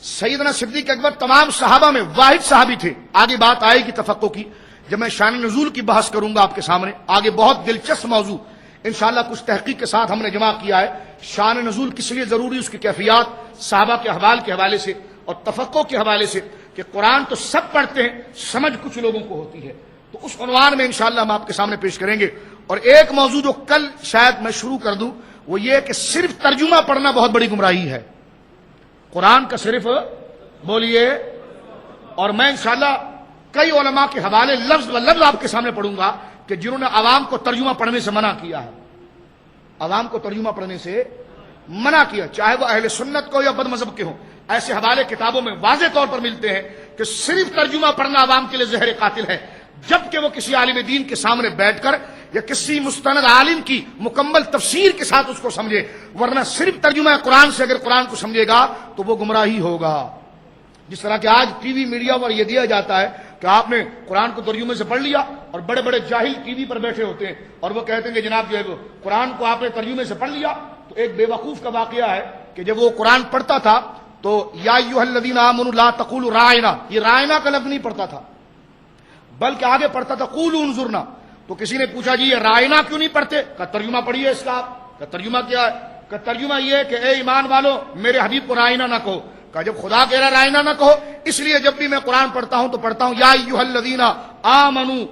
S2: سیدنا صدیق اکبر تمام صحابہ میں واحد صحابی تھے. آگے بات آئے گی تفقہ کی جب میں شان نزول کی بحث کروں گا آپ کے سامنے. آگے بہت دلچسپ موضوع انشاءاللہ کچھ تحقیق کے ساتھ ہم نے جمع کیا ہے. شان نزول کس لیے ضروری، اس کی کیفیات صحابہ کے احوال کے حوالے سے اور تفقہ کے حوالے سے کہ قرآن تو سب پڑھتے ہیں، سمجھ کچھ لوگوں کو ہوتی ہے. تو اس عنوان میں انشاءاللہ ہم آپ کے سامنے پیش کریں گے. اور ایک موضوع جو کل شاید میں شروع کر دوں وہ یہ کہ صرف ترجمہ پڑھنا بہت بڑی گمراہی ہے. قرآن کا صرف بولیے، اور میں انشاءاللہ کئی علماء کے حوالے لفظ و لفظ آپ کے سامنے پڑھوں گا کہ جنہوں نے عوام کو ترجمہ پڑھنے سے منع کیا ہے. عوام کو ترجمہ پڑھنے سے منع کیا، چاہے وہ اہل سنت کو یا بد مذہب کے ہوں. ایسے حوالے کتابوں میں واضح طور پر ملتے ہیں کہ صرف ترجمہ پڑھنا عوام کے لیے زہر قاتل ہے، جبکہ وہ کسی عالم دین کے سامنے بیٹھ کر یا کسی مستند عالم کی مکمل تفسیر کے ساتھ اس کو سمجھے. ورنہ صرف ترجمہ قرآن سے اگر قرآن کو سمجھے گا تو وہ گمراہی ہوگا. جس طرح کہ آج ٹی وی میڈیا پر یہ دیا جاتا ہے کہ آپ نے قرآن کو ترجمے سے پڑھ لیا، اور بڑے بڑے جاہل ٹی وی پر بیٹھے ہوتے ہیں اور وہ کہتے ہیں کہ جناب جو ہے وہ قرآن کو آپ نے ترجمے سے پڑھ لیا. تو ایک بے وقوف کا واقعہ ہے کہ جب وہ قرآن پڑھتا تھا تو یا ایھا الذین آمنوا لا تقولوا راعنا، یہ راعنا کا لفظ نہیں پڑھتا تھا بلکہ آگے پڑھتا تھا قولوا انظرنا. تو کسی نے پوچھا جی یہ راعنا کیوں نہیں پڑھتے؟ کہ ترجمہ پڑھیے اس کا. کہ ترجمہ کیا ہے؟ کہ ترجمہ یہ ہے کہ اے ایمان والو میرے حبیب کو راعنا نہ کہو. کہ جب خدا کہہ رہا راعنا نہ کہو، اس لیے جب بھی میں قرآن پڑھتا ہوں تو پڑھتا ہوں یا ایھا الذین آمنوا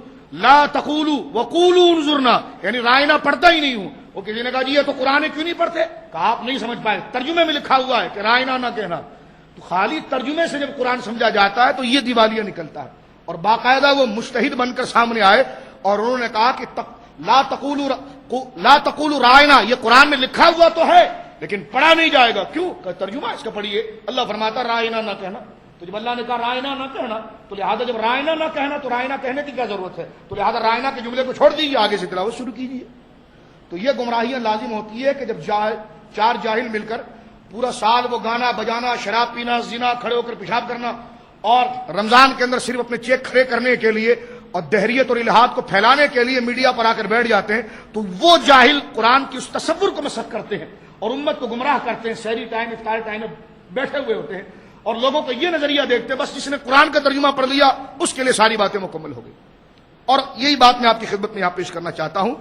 S2: لا تقولوا وقولوا انظرنا، یعنی راعنا پڑھتا ہی نہیں ہوں. وہ کسی نے کہا جی یہ تو قرآن کیوں نہیں پڑھتے؟ کہا آپ نہیں سمجھ پائے، ترجمے میں لکھا ہوا ہے کہ راعنا نہ کہنا. تو خالی ترجمے سے جب قرآن سمجھا جاتا ہے تو یہ دیوالیہ نکلتا ہے. اور باقاعدہ وہ مجتہد بن کر سامنے آئے اور انہوں نے کہا کہ لا تقولوا راعنا، یہ قرآن میں لکھا ہوا تو ہے لیکن پڑھا نہیں جائے گا. کیوں؟ کہ ترجمہ اس کا پڑھیے. اللہ فرماتا راعنا نہ کہنا. تو جب اللہ نے کہا راعنا نہ کہنا تو لہٰذا جب راعنا نہ کہنا تو راعنا کہنے کی کیا ضرورت ہے؟ تو لہٰذا راعنا کے جملے کو چھوڑ دیجیے، آگے سے تلاوت شروع کیجیے. تو یہ گمراہیاں لازم ہوتی ہے کہ جب چار جاہل مل کر پورا سال وہ گانا بجانا، شراب پینا، زنا، کھڑے ہو کر پیشاب کرنا، اور رمضان کے اندر صرف اپنے چیک کھڑے کرنے کے لیے اور دہریت اور الہاد کو پھیلانے کے لیے میڈیا پر آ کر بیٹھ جاتے ہیں، تو وہ جاہل قرآن کی اس تصور کو مسخ کرتے ہیں اور امت کو گمراہ کرتے ہیں. سحری ٹائم افطار ٹائم میں بیٹھے ہوئے ہوتے ہیں اور لوگوں کو یہ نظریہ دیکھتے ہیں بس جس نے قرآن کا ترجمہ پڑھ لیا اس کے لیے ساری باتیں مکمل ہو گئی. اور یہی بات میں آپ کی خدمت میں یہاں پیش کرنا چاہتا ہوں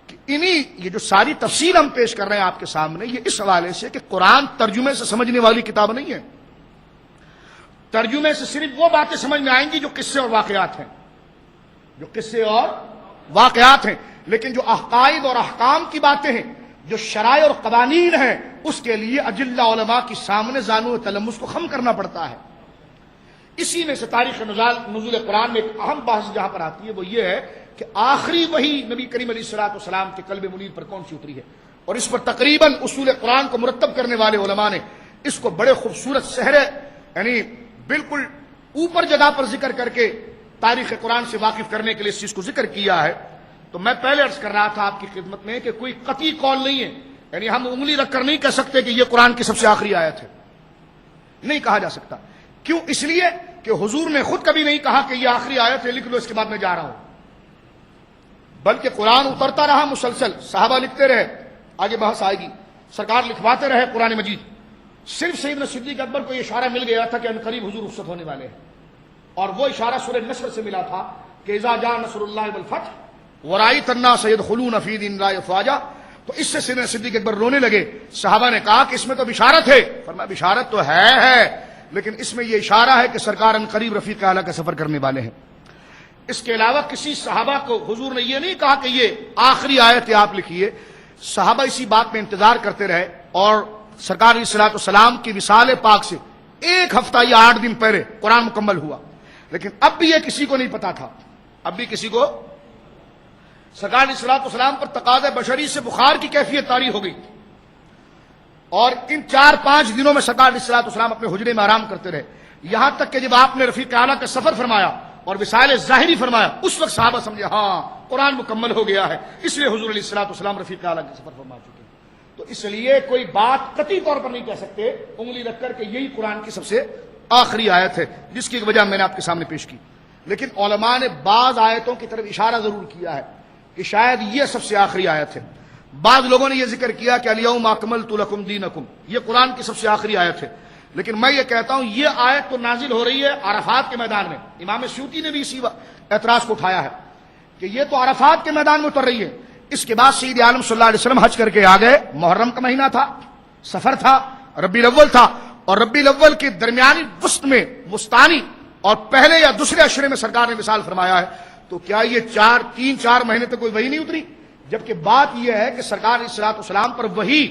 S2: کہ یہ جو ساری تفصیل ہم پیش کر رہے ہیں آپ کے سامنے، یہ اس حوالے سے کہ قرآن ترجمے سے سمجھنے والی کتاب نہیں ہے. ترجمے سے صرف وہ باتیں سمجھ میں آئیں گی جو قصے اور واقعات ہیں، جو قصے اور واقعات ہیں. لیکن جو عقائد اور احکام کی باتیں ہیں، جو شرائع اور قوانین ہیں، اس کے لیے اجلہ علماء کے سامنے زانو تلمس کو خم کرنا پڑتا ہے. اسی میں سے تاریخ نزول قرآن میں ایک اہم بحث جہاں پر آتی ہے وہ یہ ہے کہ آخری وحی نبی کریم علیہ الصلوۃ والسلام کے قلب منیر پر کون سی اتری ہے. اور اس پر تقریباً اصول قرآن کو مرتب کرنے والے علماء نے اس کو بڑے خوبصورت سہرے، یعنی بالکل اوپر جگہ پر ذکر کر کے تاریخ قرآن سے واقف کرنے کے لیے اس چیز کو ذکر کیا ہے. تو میں پہلے عرض کر رہا تھا آپ کی خدمت میں کہ کوئی قطعی قول نہیں ہے، یعنی ہم انگلی رکھ کر نہیں کہہ سکتے کہ یہ قرآن کی سب سے آخری آیت ہے، نہیں کہا جا سکتا. کیوں؟ اس لیے کہ حضور نے خود کبھی نہیں کہا کہ یہ آخری آیت ہے لکھ لو اس کے بعد میں جا رہا ہوں، بلکہ قرآن اترتا رہا مسلسل، صحابہ لکھتے رہے، آگے بحث آئے گی، سرکار لکھواتے رہے قرآن مجید. صرف سیدنا صدیق اکبر کو یہ اشارہ مل گیا تھا کہ ان قریب حضور رخصت ہونے والے ہیں، اور وہ اشارہ سورہ نصر سے ملا تھا کہ اذا جاء نصر اللہ والفتح ورأيت الناس يدخلون في دين الله افواجا. تو اس سے سیدنا صدیق اکبر رونے لگے. صحابہ نے کہا کہ اس میں تو بشارت ہے. فرمایا بشارت تو ہے لیکن اس میں یہ اشارہ ہے کہ سرکار ان قریب رفیق اعلیٰ کا سفر کرنے والے ہیں. اس کے علاوہ کسی صحابہ کو حضور نے یہ نہیں کہا کہ یہ آخری آیت آپ لکھیے. صحابہ اسی بات میں انتظار کرتے رہے اور سرکار علیہ الصلوۃ والسلام کی وصال پاک سے 1 ہفتہ یا 8 دن پہلے قرآن مکمل ہوا. لیکن اب بھی یہ کسی کو نہیں پتا تھا، اب بھی کسی کو سرکار علیہ الصلوۃ والسلام پر تقاضۂ بشری سے بخار کی کیفیت طاری ہو گئی. اور ان 4-5 دنوں میں سرکار علیہ الصلوۃ والسلام اپنے حجرے میں آرام کرتے رہے، یہاں تک کہ جب آپ نے رفیق اعلیٰ کا سفر فرمایا اور وصال ظاہری فرمایا، اس وقت صحابہ سمجھے ہاں قرآن مکمل ہو گیا ہے، اس لیے حضور علیہ الصلوۃ والسلام رفیق اعلیٰ کے سفر فرما چکے ہیں۔ تو اس لیے کوئی بات قطعی طور پر نہیں کہہ سکتے انگلی رکھ کر کہ یہی قرآن کی سب سے آخری آیت ہے، جس کی وجہ میں نے آپ کے سامنے پیش کی۔ لیکن علماء نے بعض آیتوں کی طرف اشارہ ضرور کیا ہے کہ شاید یہ سب سے آخری آیت ہے۔ بعض لوگوں نے یہ ذکر کیا کہ الیوم اکملت لکم دینکم، یہ قرآن کی سب سے آخری آیت ہے، لیکن میں یہ کہتا ہوں یہ آیت تو نازل ہو رہی ہے عرفات کے میدان میں۔ امام سیوطی نے بھی اسی اعتراض کو اٹھایا ہے کہ یہ تو عرفات کے میدان میں اتر رہی ہے، اس کے بعد سید عالم صلی اللہ علیہ وسلم حج کر کے آ گئے، محرم کا مہینہ تھا، سفر تھا، ربیع الاول تھا، اور ربیع الاول کے درمیانی وسط میں وسطانی اور پہلے یا دوسرے عشرے میں سرکار نے وصال فرمایا ہے، تو کیا یہ تین چار مہینے تک کوئی وحی نہیں اتری؟ جبکہ بات یہ ہے کہ سرکار علیہ الصلوۃ والسلام پر وحی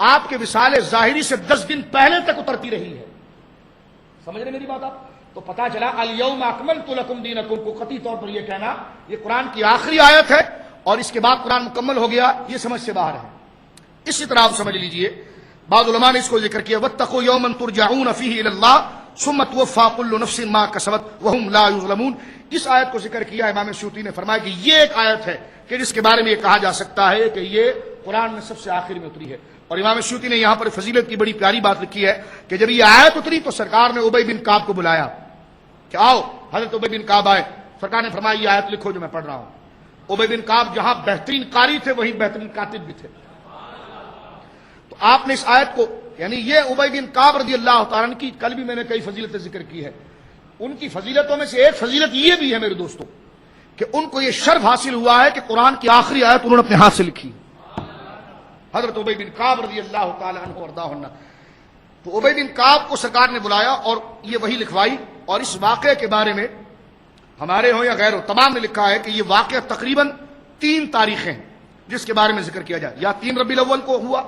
S2: آپ کے وصال ظاہری سے 10 دن پہلے تک اترتی رہی ہے۔ سمجھ رہے میری بات آپ؟ تو پتا چلا الیوم اکملت لکم دینکم کو قطعی طور پر یہ کہنا یہ قرآن کی آخری آیت ہے اور اس کے بعد قرآن مکمل ہو گیا، یہ سمجھ سے باہر ہے۔ اسی طرح آپ سمجھ لیجئے، بعض علماء نے اس کو ذکر کیا واتقوا یوما ترجعون فیہ الی اللہ ثم توفی کل نفس ما کسبت وہم لا یظلمون۔ اس آیت کو ذکر کیا امام سیوطی نے، فرمایا کہ یہ ایک آیت ہے کہ جس کے بارے میں یہ کہا جا سکتا ہے کہ یہ قرآن میں سب سے آخر میں اتری ہے۔ اور امام سیوطی نے یہاں پر فضیلت کی بڑی پیاری بات لکھی ہے کہ جب یہ آیت اتری تو سرکار نے ابی بن کعب کو بلایا کہ آؤ، حضرت ابی بن کعب آئے، سرکار نے فرمایا یہ آیت لکھو جو میں پڑھ رہا ہوں۔ ابی بن کعب جہاں بہترین قاری تھے وہیں بہترین کاتب بھی تھے، تو آپ نے اس آیت کو، یعنی یہ ابی بن کعب رضی اللہ تعالیٰ عنہ کی کل بھی میں نے کئی فضیلتیں ذکر کی ہے، ان کی فضیلتوں میں سے ایک فضیلت یہ بھی ہے میرے دوستوں کہ ان کو یہ شرف حاصل ہوا ہے کہ قرآن کی آخری آیت انہوں نے اپنے ہاتھ سے لکھی، حضرت ابی بن کعب رضی اللہ تعالیٰ عنہ وارضاہ عنہ۔ تو ابی بن کعب کو سرکار نے بلایا اور یہ وہی لکھوائی، اور اس واقعے کے بارے میں ہمارے ہوں یا غیر ہو تمام نے لکھا ہے کہ یہ واقعہ تقریباً 3 تاریخیں ہیں جس کے بارے میں ذکر کیا جائے، یا 3 ربیع الاول کو ہوا،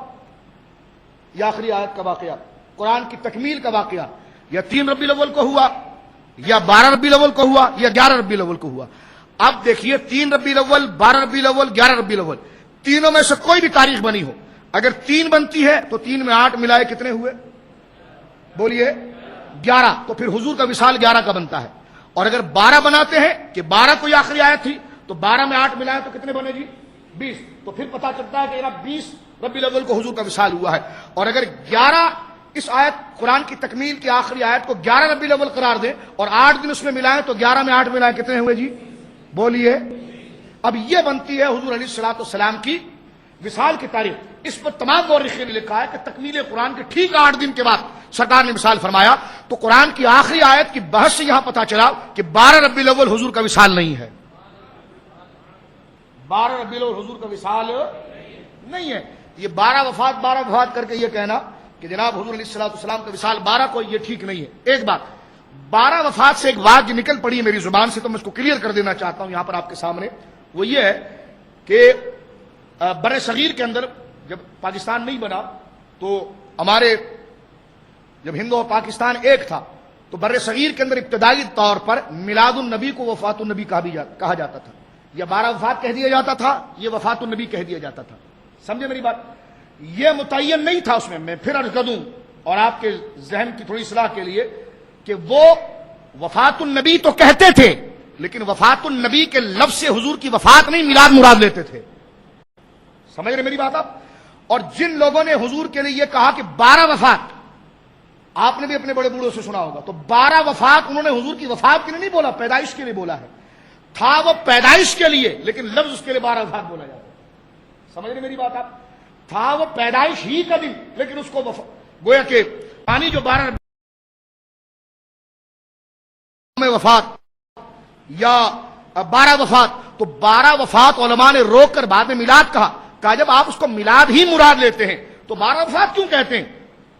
S2: یا آخری آیت کا واقعہ قرآن کی تکمیل کا واقعہ، یا 3 ربیع الاول کو ہوا، یا 12 ربیع الاول کو ہوا، یا 11 ربیع الاول کو ہوا۔ اب دیکھیے 3 ربیع الاول، 12 ربیع الاول، 11 ربیع الاول، تینوں میں سے کوئی بھی تاریخ بنی ہو، اگر 3 بنتی ہے تو 3 میں 8 ملائے کتنے ہوئے؟ بولیے 11، تو پھر حضور کا وصال 11 کا بنتا ہے۔ اور اگر 12 بناتے ہیں کہ 12 کوئی آخری آیت تھی تو 12 میں 8 ملائے تو کتنے بنے جی؟ 20، تو پھر پتا چلتا ہے کہ 20 ربیع الاول کو حضور کا وصال ہوا ہے۔ اور اگر 11 اس آیت قرآن کی تکمیل کی آخری آیت کو 11 ربیع الاول قرار دیں اور 8 دن اس میں ملائیں تو 11 میں 8 ملائے کتنے ہوئے جی؟ بولیے۔ اب یہ بنتی ہے حضور علیہ الصلوۃ والسلام کی وصال کی تاریخ۔ اس پر تمام مورخین نے لکھا ہے کہ تکمیل قرآن کے ٹھیک 8 دن کے بعد سرکار نے وصال فرمایا، تو قرآن کی آخری آیت کی بحث سے یہاں پتا چلا کہ 12 ربیع الاول حضور کا وصال نہیں ہے، 12 ربیع الاول حضور کا وصال نہیں ہے۔ یہ 12 وفات کر کے یہ کہنا کہ جناب حضور علیہ الصلوۃ والسلام کا وصال 12 کو، یہ ٹھیک نہیں ہے۔ ایک بات، 12 وفات سے ایک بات جو نکل پڑی ہے میری زبان سے تو میں اس کو کلیئر کر دینا چاہتا ہوں یہاں پر آپ کے سامنے، وہ یہ ہے کہ بر صغیر کے اندر جب پاکستان نہیں بنا تو ہمارے جب ہند اور پاکستان ایک تھا تو بر صغیر کے اندر ابتدائی طور پر میلاد النبی کو وفات النبی کہا جاتا تھا، یا 12 وفات کہہ دیا جاتا تھا، یہ وفات النبی کہہ دیا جاتا تھا۔ سمجھے میری بات؟ یہ متعین نہیں تھا اس میں پھر عرض کر دوں اور آپ کے ذہن کی تھوڑی اصلاح کے لیے کہ وہ وفات النبی تو کہتے تھے لیکن وفات النبی کے لفظ سے حضور کی وفات نہیں میلاد مراد لیتے تھے۔ سمجھ رہے میری بات آپ؟ اور جن لوگوں نے حضور کے لیے یہ کہا کہ 12 وفات، آپ نے بھی اپنے بڑے بوڑھوں سے سنا ہوگا، تو 12 وفات انہوں نے حضور کی وفات کے لیے نہیں بولا، پیدائش کے لیے بولا ہے، تھا وہ پیدائش کے لیے لیکن لفظ اس کے لیے 12 وفات بولا جاتا ہے۔ سمجھ رہے میری بات آپ؟ تھا وہ پیدائش ہی کا دن لیکن اس کو گویا کہ پانی جو 12 میں وفات یا 12 وفات، تو 12 وفات علماء نے روک کر بعد میں میلاد کہا جب آپ اس کو میلاد ہی مراد لیتے ہیں تو 12 وفات کیوں کہتے ہیں؟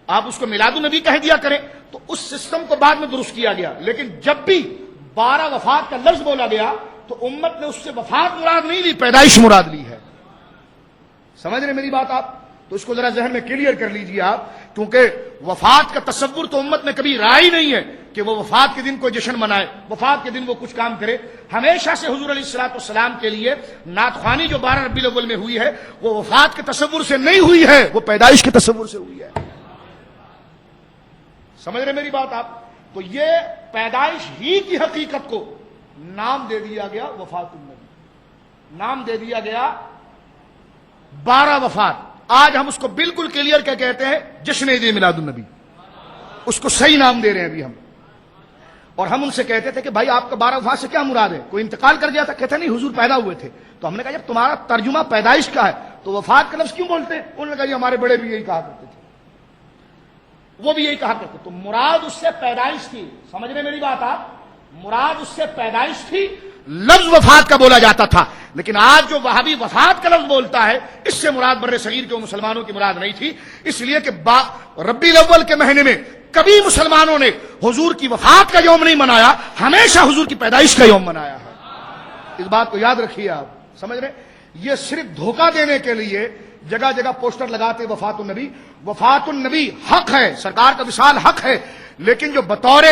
S2: آپ اس کو میلاد النبی کہہ دیا کریں۔ تو اس سسٹم کو بعد میں درست کیا گیا، لیکن جب بھی 12 وفات کا لفظ بولا گیا تو امت نے اس سے وفات مراد نہیں لی، پیدائش مراد لی ہے۔ سمجھ رہے میری بات آپ؟ تو اس کو ذرا ذہن میں کلیئر کر لیجئے آپ، کیونکہ وفات کا تصور تو امت میں کبھی رہا ہی نہیں ہے کہ وہ وفات کے دن کوئی جشن منائے، وفات کے دن وہ کچھ کام کرے۔ ہمیشہ سے حضور علیہ الصلوۃ والسلام کے لیے نعت خوانی جو 12 ربیع الاول میں ہوئی ہے وہ وفات کے تصور سے نہیں ہوئی ہے، وہ پیدائش کے تصور سے ہوئی ہے۔ سمجھ رہے میری بات آپ؟ تو یہ پیدائش ہی کی حقیقت کو نام دے دیا گیا وفات النبی، نام دے دیا گیا 12 وفات. آج ہم اس کو بالکل کلیئر کیا کہتے ہیں؟ جشن عید میلاد النبی. اس کو صحیح نام دے رہے ہیں ابھی ہم. اور ہم ان سے کہتے تھے کہ بھائی آپ کا 12 وفات سے کیا مراد ہے؟ کوئی انتقال کر گیا تھا؟ کہتے نہیں، حضور پیدا ہوئے تھے. تو ہم نے کہا جب تمہارا ترجمہ پیدائش کا ہے تو وفات کا لفظ کیوں بولتے ہیں؟ انہوں نے کہا جی ہمارے بڑے بھی یہی کہا کرتے تھے، وہ بھی یہی کہا کرتے. تو مراد اس سے پیدائش تھی. سمجھ رہے میری بات آپ؟ مراد اس سے پیدائش تھی. لفظ وفات کا بولا جاتا تھا. لیکن آج جو وہابی وفات کا لفظ بولتا ہے، اس سے مراد بر صغیر کے مسلمانوں کی مراد نہیں تھی. اس لیے کہ ربیع الاول کے مہینے میں کبھی مسلمانوں نے حضور کی وفات کا یوم نہیں منایا، ہمیشہ حضور کی پیدائش کا یوم منایا ہے. اس بات کو یاد رکھیے آپ. سمجھ رہے؟ یہ صرف دھوکہ دینے کے لیے جگہ جگہ پوسٹر لگاتے وفات النبی. وفات النبی حق ہے، سرکار کا وصال حق ہے، لیکن جو بطور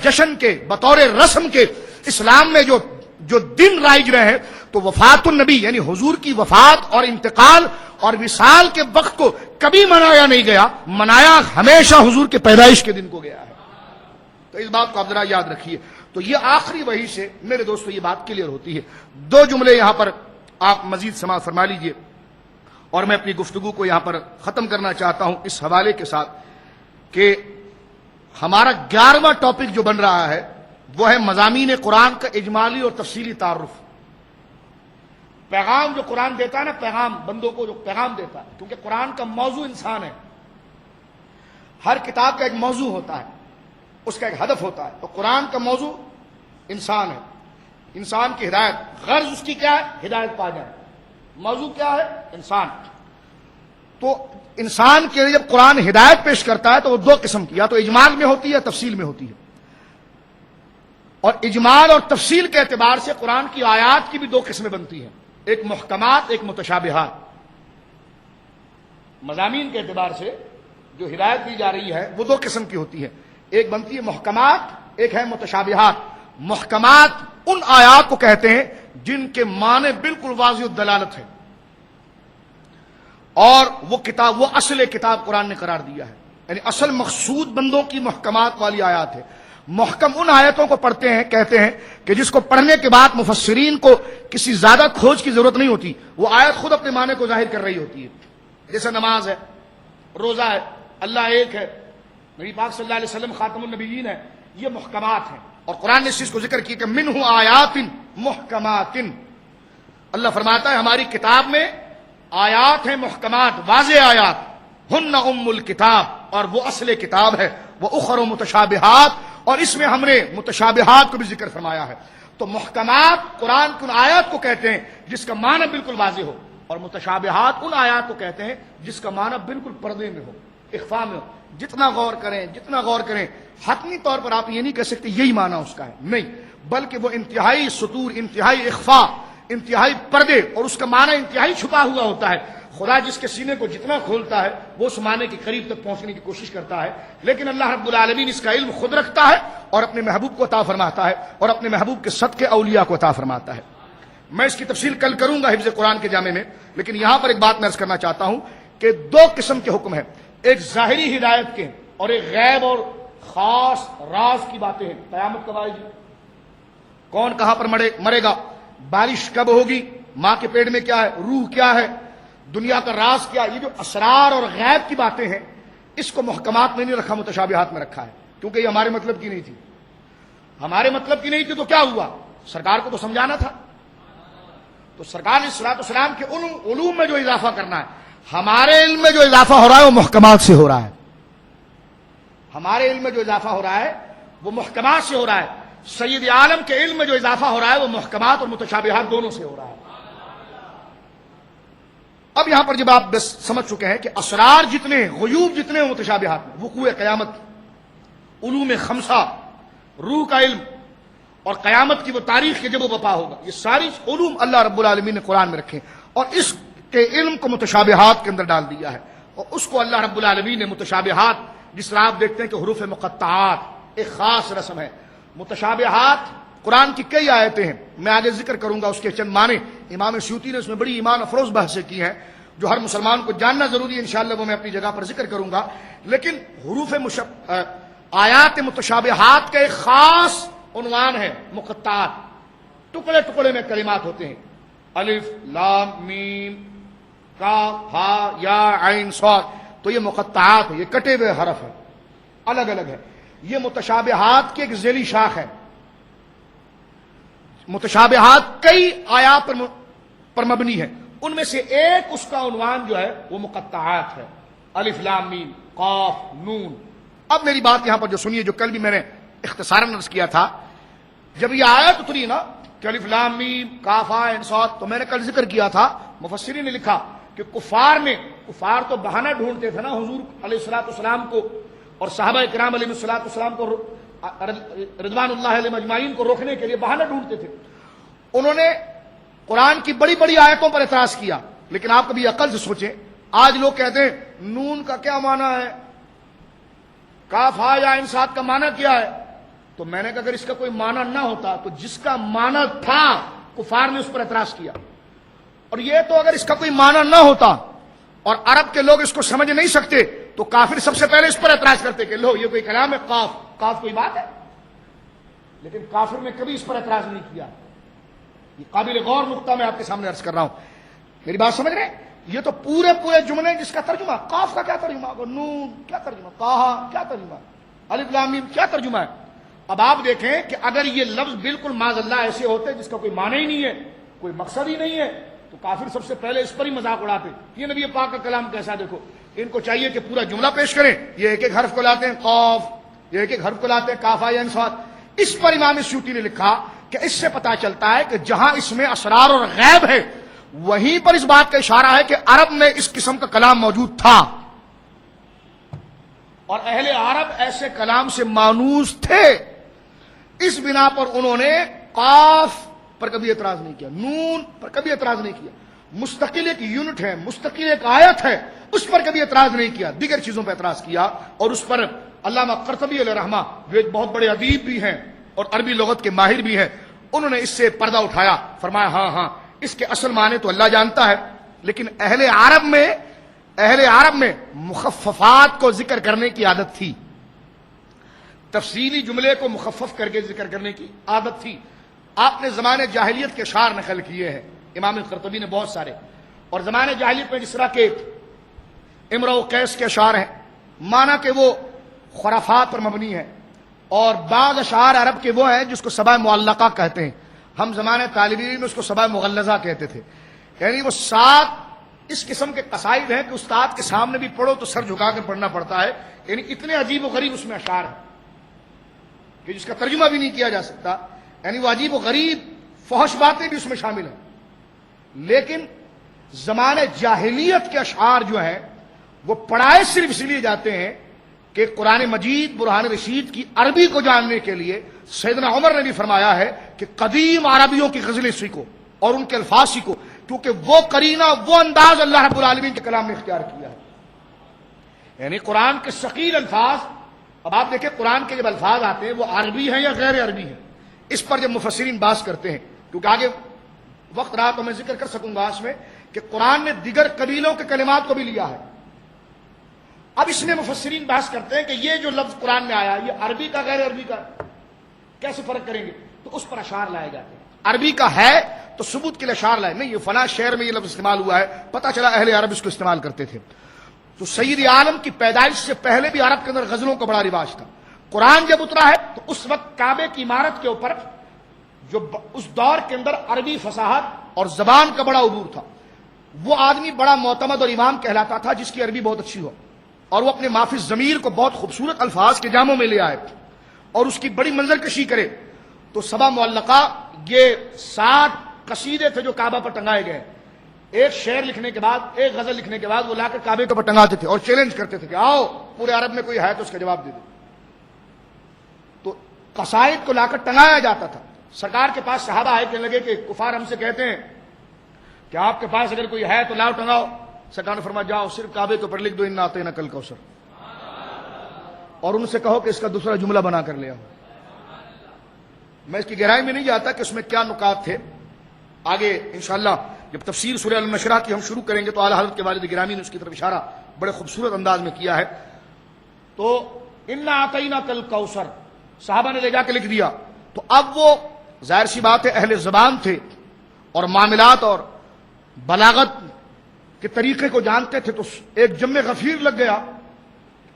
S2: جشن کے، بطور رسم کے اسلام میں جو دن رائج رہے ہیں، تو وفات النبی یعنی حضور کی وفات اور انتقال اور وصال کے وقت کو کبھی منایا نہیں گیا. منایا ہمیشہ حضور کے پیدائش کے دن کو گیا ہے. تو اس بات کو آپ ذرا یاد رکھیے. تو یہ آخری وحی سے میرے دوستو یہ بات کلیئر ہوتی ہے. 2 جملے یہاں پر آپ مزید سماعت فرما لیجئے اور میں اپنی گفتگو کو یہاں پر ختم کرنا چاہتا ہوں اس حوالے کے ساتھ کہ ہمارا 11واں ٹاپک جو بن رہا ہے وہ ہے مضامین قرآن کا اجمالی اور تفصیلی تعارف. پیغام جو قرآن دیتا ہے نا، پیغام بندوں کو جو پیغام دیتا ہے، کیونکہ قرآن کا موضوع انسان ہے. ہر کتاب کا ایک موضوع ہوتا ہے، اس کا ایک ہدف ہوتا ہے. تو قرآن کا موضوع انسان ہے، انسان کی ہدایت. غرض اس کی کیا ہے؟ ہدایت پا جائے. موضوع کیا ہے؟ انسان. تو انسان کے لیے جب قرآن ہدایت پیش کرتا ہے تو وہ 2 قسم کی، یا تو اجمال میں ہوتی ہے، تفصیل میں ہوتی ہے. اور اجمال اور تفصیل کے اعتبار سے قرآن کی آیات کی بھی 2 قسمیں بنتی ہیں، ایک محکمات، ایک متشابہات. مضامین کے اعتبار سے جو ہدایت دی جا رہی ہے وہ 2 قسم کی ہوتی ہے، ایک بنتی ہے محکمات، ایک ہے متشابہات. محکمات ان آیات کو کہتے ہیں جن کے معنی بالکل واضح الدلالت ہے، اور وہ اصل کتاب قرآن نے قرار دیا ہے. یعنی اصل مقصود بندوں کی محکمات والی آیات ہے. محکم ان آیتوں کو پڑھتے ہیں، کہتے ہیں کہ جس کو پڑھنے کے بعد مفسرین کو کسی زیادہ کھوج کی ضرورت نہیں ہوتی، وہ آیت خود اپنے معنی کو ظاہر کر رہی ہوتی ہے. جیسے نماز ہے، روزہ ہے، اللہ ایک ہے، نبی پاک صلی اللہ علیہ وسلم خاتم النبیین ہے. یہ محکمات ہیں. اور قرآن نے اس چیز کو ذکر کیا کہ منہ آیات محکمات. اللہ فرماتا ہے ہماری کتاب میں آیات ہیں محکمات، واضح آیات. ہن ام الکتاب، اور وہ اصل کتاب ہے. وہ اخر متشابہات، اور اس میں ہم نے متشابہات کو بھی ذکر فرمایا ہے. تو محکمات قرآن کی ان آیات کو کہتے ہیں جس کا معنی بالکل واضح ہو، اور متشابہات ان آیات کو کہتے ہیں جس کا معنی بالکل پردے میں ہو، اخفاء میں ہو. جتنا غور کریں حتمی طور پر آپ یہ نہیں کہہ سکتے یہی معنی اس کا ہے، نہیں، بلکہ وہ انتہائی سطور، انتہائی اخفاء، انتہائی پردے، اور اس کا معنی انتہائی چھپا ہوا ہوتا ہے. خدا جس کے سینے کو جتنا کھولتا ہے وہ اس معنی کے قریب تک پہنچنے کی کوشش کرتا ہے. لیکن اللہ رب العالمین اس کا علم خود رکھتا ہے اور اپنے محبوب کو عطا فرماتا ہے، اور اپنے محبوب کے صدقے اولیاء کو عطا فرماتا ہے. میں اس کی تفصیل کل کروں گا حفظ قرآن کے جامع میں، لیکن یہاں پر ایک بات میں عرض کرنا چاہتا ہوں کہ 2 قسم کے حکم ہیں، ایک ظاہری ہدایت کے اور ایک غیب اور خاص راز کی باتیں ہیں. قیامت کب آئے گی، کون کہاں پر مرے گا، بارش کب ہوگی، ماں کے پیٹ میں کیا ہے، روح کیا ہے، دنیا کا راز کیا. یہ جو اسرار اور غیب کی باتیں ہیں اس کو محکمات میں نہیں رکھا، متشابہات میں رکھا ہے، کیونکہ یہ ہمارے مطلب کی نہیں تھی. ہمارے مطلب کی نہیں تھی تو کیا ہوا، سرکار کو تو سمجھانا تھا. تو سرکار نے صلاۃ والسلام کے علوم میں جو اضافہ کرنا ہے، ہمارے علم میں جو اضافہ ہو رہا ہے وہ محکمات سے ہو رہا ہے. ہمارے علم میں جو اضافہ ہو رہا ہے وہ محکمات سے ہو رہا ہے. سید عالم کے علم میں جو اضافہ ہو رہا ہے وہ محکمات اور متشابہات دونوں سے ہو رہا ہے. اب یہاں پر جب آپ بس سمجھ چکے ہیں کہ اسرار جتنے، غیوب جتنے متشابہات میں، وقوع قیامت، علوم خمسہ، روح کا علم، اور قیامت کی وہ تاریخ کے جب وہ بپا ہوگا، یہ ساری علوم اللہ رب العالمین نے قرآن میں رکھے، اور اس کے علم کو متشابہات کے اندر ڈال دیا ہے. اور اس کو اللہ رب العالمین نے متشابہات، جس طرح آپ دیکھتے ہیں کہ حروف مقطعات ایک خاص رسم ہے. متشابہات قرآن کی کئی آیتیں ہیں، میں آگے ذکر کروں گا اس کے چند معنی. امام سیوطی نے اس میں بڑی ایمان افروز بحثیں کی ہیں جو ہر مسلمان کو جاننا ضروری ہے، انشاءاللہ وہ میں اپنی جگہ پر ذکر کروں گا. لیکن حروف آیات متشابہات کا ایک خاص عنوان ہے مقطعات، ٹکڑے ٹکڑے میں کلمات ہوتے ہیں، الف لام میم کاف ہا یا عین صاد، تو یہ مقطعات ہے، یہ کٹے ہوئے حرف ہے، الگ الگ ہے۔ یہ متشابہات کی ایک ذیلی شاخ ہے۔ متشابہات کئی آیات پر مبنی ہے، ان میں سے ایک اس کا عنوان جو ہے وہ مقطعات ہے، الف لام میم قاف نون۔ اب میری بات یہاں پر جو سنیے، جو کل بھی میں نے اختصاراً عرض کیا تھا، جب یہ آیت اتری نا کہ الف لام میم کاف ہا عین صاد، تو میں نے کل ذکر کیا تھا، مفسرین نے لکھا کہ کفار تو بہانہ ڈھونڈتے تھے نا حضور علیہ الصلوۃ والسلام کو اور صحابہ کرام علیہ الصلوۃ والسلام کو رضوان اللہ علیہم اجمعین کو روکنے کے لیے بہانہ ڈھونڈتے تھے۔ انہوں نے قرآن کی بڑی بڑی آیتوں پر اعتراض کیا، لیکن آپ کبھی عقل سے سوچیں، آج لوگ کہتے ہیں نون کا کیا معنی ہے، کاف ہا یا عین صاد کا معنی کیا ہے؟ تو میں نے کہا اگر اس کا کوئی معنی نہ ہوتا تو جس کا معنی تھا کفار نے اس پر اعتراض کیا، اور یہ تو اگر اس کا کوئی معنی نہ ہوتا اور عرب کے لوگ اس کو سمجھ نہیں سکتے تو کافر سب سے پہلے اس پر اعتراض کرتے کہ لو یہ کوئی کلام ہے، قاف کوئی بات ہے، لیکن کافر نے کبھی اس پر اعتراض نہیں کیا۔ یہ قابل غور نقطہ میں آپ کے سامنے عرض کر رہا ہوں، میری بات سمجھ رہے ہیں؟ یہ تو پورے جملے جس کا ترجمہ، قاف کا کیا ترجمہ ہوگا، نون کیا ترجمہ، طٰہٰ کیا ترجمہ، الف لام میم کیا ترجمہ ہے؟ اب آپ دیکھیں کہ اگر یہ لفظ بالکل معاذ اللہ ایسے ہوتے جس کا کوئی معنی ہی نہیں ہے، کوئی مقصد ہی نہیں ہے، تو کافر سب سے پہلے اس پر ہی مذاق اڑاتے، یہ نبی پاک کا کلام کیسا، دیکھو ان کو چاہیے کہ پورا جملہ پیش کریں، یہ ایک ایک حرف کو لاتے ہیں قاف، یہ ایک ایک حرف کو لاتے ہیں کاف ہا یا عین صاد۔ اس پر امام سیوطی نے لکھا کہ اس سے پتا چلتا ہے کہ جہاں اس میں اسرار اور غیب ہے وہیں پر اس بات کا اشارہ ہے کہ عرب میں اس قسم کا کلام موجود تھا، اور اہل عرب ایسے کلام سے مانوس تھے، اس بنا پر انہوں نے قاف پر کبھی اعتراض نہیں کیا، نون پر کبھی اعتراض نہیں کیا، مستقل ایک یونٹ ہے، مستقل ایک آیت ہے، اس پر کبھی اعتراض نہیں کیا، دیگر چیزوں پر اعتراض کیا۔ اور اس پر علامہ قرطبی علیہ رحمہ جو ایک بہت بڑے ادیب بھی ہیں اور عربی لغت کے ماہر بھی ہیں، انہوں نے اس سے پردہ اٹھایا، فرمایا ہاں اس کے اصل معنی تو اللہ جانتا ہے، لیکن اہل عرب میں مخففات کو ذکر کرنے کی عادت تھی، تفصیلی جملے کو مخفف کر کے ذکر کرنے کی عادت تھی۔ آپ نے زمانے جاہلیت کے اشعار نقل کیے ہیں امام قرطبی نے بہت سارے، اور زمانے جاہلیت میں جس طرح کے امرؤ و قیس کے اشعار ہیں، مانا کہ وہ خرافات پر مبنی ہے، اور بعض اشعار عرب کے وہ ہیں جس کو سبع معلقہ کہتے ہیں، ہم زمانے طالب علم میں اس کو سبع مغلظہ کہتے تھے، یعنی وہ 7 اس قسم کے قصائد ہیں کہ استاد کے سامنے بھی پڑھو تو سر جھکا کر پڑھنا پڑتا ہے، یعنی اتنے عجیب و غریب اس میں اشعار ہیں کہ جس کا ترجمہ بھی نہیں کیا جا سکتا، یعنی وہ عجیب و غریب فحش باتیں بھی اس میں شامل ہیں۔ لیکن زمانے جاہلیت کے اشعار جو ہیں وہ پڑھائے صرف اس لیے جاتے ہیں کہ قرآن مجید برہان رشید کی عربی کو جاننے کے لیے سیدنا عمر نے بھی فرمایا ہے کہ قدیم عربیوں کی غزلیں سیکھو اور ان کے الفاظ سیکھو، کیونکہ وہ قرینہ، وہ انداز اللہ رب العالمین کے کلام نے اختیار کیا ہے، یعنی قرآن کے ثقیل الفاظ۔ اب آپ دیکھیں قرآن کے جب الفاظ آتے ہیں وہ عربی ہیں یا غیر عربی ہیں، اس پر جب مفسرین بحث کرتے ہیں، کیونکہ آگے وقت رہا تو میں ذکر کر سکوں گا اس میں کہ قرآن نے دیگر قبیلوں کے کلمات کو بھی لیا ہے۔ اب اس میں مفسرین بحث کرتے ہیں کہ یہ جو لفظ قرآن میں آیا یہ عربی کا غیر عربی کا کیسے فرق کریں گے، تو اس پر اشعار لائے جاتے ہیں۔ عربی کا ہے تو ثبوت کے لیے اشعار لائے، نہیں یہ فلاں شہر میں یہ لفظ استعمال ہوا ہے، پتہ چلا اہل عرب اس کو استعمال کرتے تھے۔ تو سید عالم کی پیدائش سے پہلے بھی عرب کے اندر غزلوں کا بڑا رواج تھا۔ قرآن جب اترا ہے تو اس وقت کعبے کی عمارت کے اوپر جو اس دور کے اندر عربی فصاحت اور زبان کا بڑا عبور تھا، وہ آدمی بڑا معتمد اور امام کہلاتا تھا جس کی عربی بہت اچھی ہو، اور وہ اپنے معافی ضمیر کو بہت خوبصورت الفاظ کے جاموں میں لے آئے اور اس کی بڑی منظر کشی کرے۔ تو سبع معلقہ یہ 7 قصیدے تھے جو کعبہ پر ٹنگائے گئے، ایک شعر لکھنے کے بعد، ایک غزل لکھنے کے بعد وہ لا کر کعبے کے اوپر ٹنگاتے تھے اور چیلنج کرتے تھے کہ آؤ پورے عرب میں کوئی ہے تو اس کا جواب دے دو۔ تو قصائد کو لا کر ٹنگایا جاتا تھا۔ سرکار کے پاس صحابہ آئے، کہنے لگے کہ کفار ہم سے کہتے ہیں کہ آپ کے پاس اگر کوئی ہے تو لاؤ ٹنگاؤ۔ سرکار نے فرمایا جاؤ صرف کعبے کے اوپر لکھ دو انا اعطیناک الکوثر، اور ان سے کہو کہ اس کا دوسرا جملہ بنا کر لے آؤ۔ میں اس کی گہرائی میں نہیں جاتا کہ اس میں کیا نکات تھے، آگے انشاءاللہ جب تفسیر سورہ النشرہ کی ہم شروع کریں گے تو اعلیٰ حضرت کے والد گرامی نے اس کی طرف اشارہ بڑے خوبصورت انداز میں کیا ہے۔ تو انا اعطیناک الکوثر صحابہ نے لے جا کے لکھ دیا، تو اب وہ ظاہر سی بات ہے اہل زبان تھے اور معاملات اور بلاغت کے طریقے کو جانتے تھے، تو ایک جم غفیر لگ گیا۔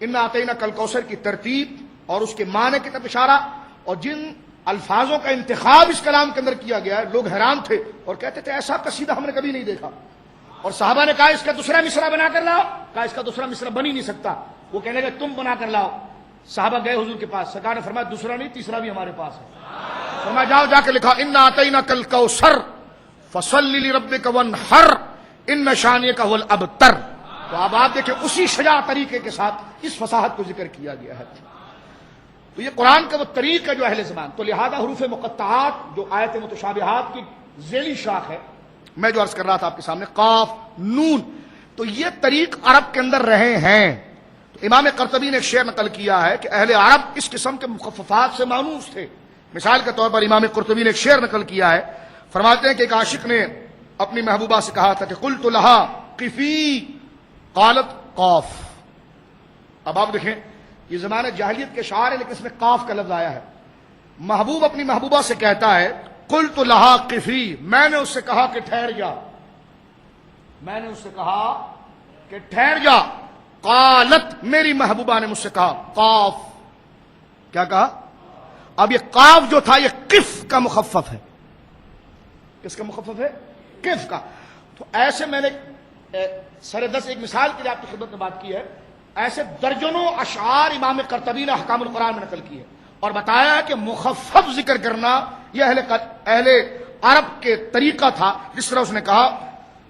S2: انا اعطیناک کل کوثر کی ترتیب اور اس کے معنی کی طرف اشارہ اور جن الفاظوں کا انتخاب اس کلام کے اندر کیا گیا ہے، لوگ حیران تھے اور کہتے تھے ایسا قصیدہ ہم نے کبھی نہیں دیکھا۔ اور صحابہ نے کہا اس کا دوسرا مصرع بنا کر لاؤ، کہا اس کا دوسرا مصرع بن ہی نہیں سکتا۔ وہ کہنے لگے تم بنا کر لاؤ۔ صحابہ گئے حضور کے پاس، سرکار نے فرمایا دوسرا نہیں تیسرا بھی ہمارے پاس ہے۔ فرمایا جاؤ جا کے لکھا انا اعطیناک الکوثر فصل لربک وانحر ان شانئک هو الابتر۔ تو اب آپ دیکھیں اسی شجاع طریقے کے ساتھ اس فصاحت کو ذکر کیا گیا ہے۔ تو یہ قرآن کا وہ طریق ہے جو اہل زبان، تو لہذا حروف مقطعات جو آیت متشابہات کی ذیلی شاخ ہے، میں جو عرض کر رہا تھا آپ کے سامنے قاف نون، تو یہ طریق عرب کے اندر رہے ہیں۔ تو امام قرطبی نے ایک شعر نقل کیا ہے کہ اہل عرب اس قسم کے مخففات سے مانوس تھے۔ مثال کے طور پر امام قرطبی نے ایک شعر نقل کیا ہے، فرماتے ہیں کہ ایک عاشق نے اپنی محبوبہ سے کہا تھا کہ قلت لہا قفی قالت قاف۔ اب آپ دیکھیں یہ زمانہ جاہلیت کے شعر ہے لیکن اس میں قاف کا لفظ آیا ہے۔ محبوب اپنی محبوبہ سے کہتا ہے قلت لہا قفی، میں نے اس سے کہا کہ ٹھہر جا، میں نے اس سے کہا کہ ٹھہر جا، قالت میری محبوبہ نے مجھ سے کہا قاف، کیا کہا؟ اب یہ قاف جو تھا یہ قف کا مخفف ہے۔ کس کا مخفف ہے؟ قف کا۔ تو ایسے میں نے سر دس ایک مثال کے لیے آپ کی خدمت میں بات کی ہے، ایسے درجنوں اشعار امام قرطبی نے احکام القرآن میں نقل کی ہے اور بتایا کہ مخفف ذکر کرنا یہ اہل عرب کے طریقہ تھا۔ جس طرح اس نے کہا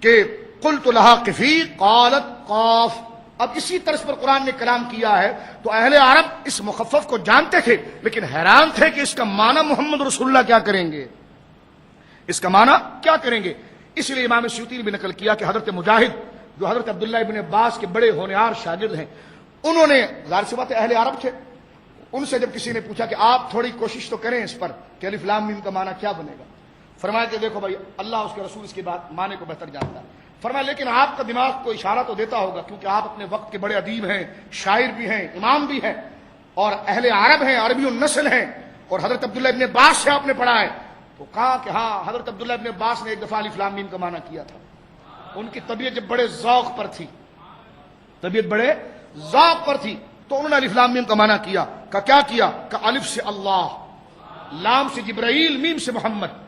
S2: کہ قلت لہا قفی قالت قاف، اب اسی طرز پر قرآن نے کلام کیا ہے۔ تو اہل عرب اس مخفف کو جانتے تھے لیکن حیران تھے کہ اس کا معنی محمد رسول اللہ کیا کریں گے، اس کا معنی کیا کریں گے۔ اس لیے امام سیوطی نے بھی نقل کیا کہ حضرت مجاہد جو حضرت عبداللہ ابن عباس کے بڑے ہونہار شاگرد ہیں، انہوں نے ظاہر سی بات ہے اہل عرب تھے، ان سے جب کسی نے پوچھا کہ آپ تھوڑی کوشش تو کریں اس پر کہ الف لام میم کا معنی کیا بنے گا، فرمایا کہ دیکھو بھائی اللہ اس کے رسول اس کی بات معنی کو بہتر جانتا ہے۔ فرمایا لیکن آپ کا دماغ کو اشارہ تو دیتا ہوگا کیونکہ آپ اپنے وقت کے بڑے ادیب ہیں، شاعر بھی ہیں، امام بھی ہیں اور اہل عرب ہیں، عربی النسل ہیں، اور حضرت عبداللہ ابن عباس سے آپ نے پڑھا ہے۔ تو کہا کہ ہاں حضرت عبداللہ ابن عباس نے ایک دفعہ الف لام میم کا معنی کیا تھا۔ ان کی طبیعت جب بڑے ذوق پر تھی، طبیعت بڑے ذوق پر تھی، تو انہوں نے الف لام میم کا معنی کیا۔ کیا کیا؟ کہ الف سے اللہ، لام سے جبرائیل، میم سے محمد،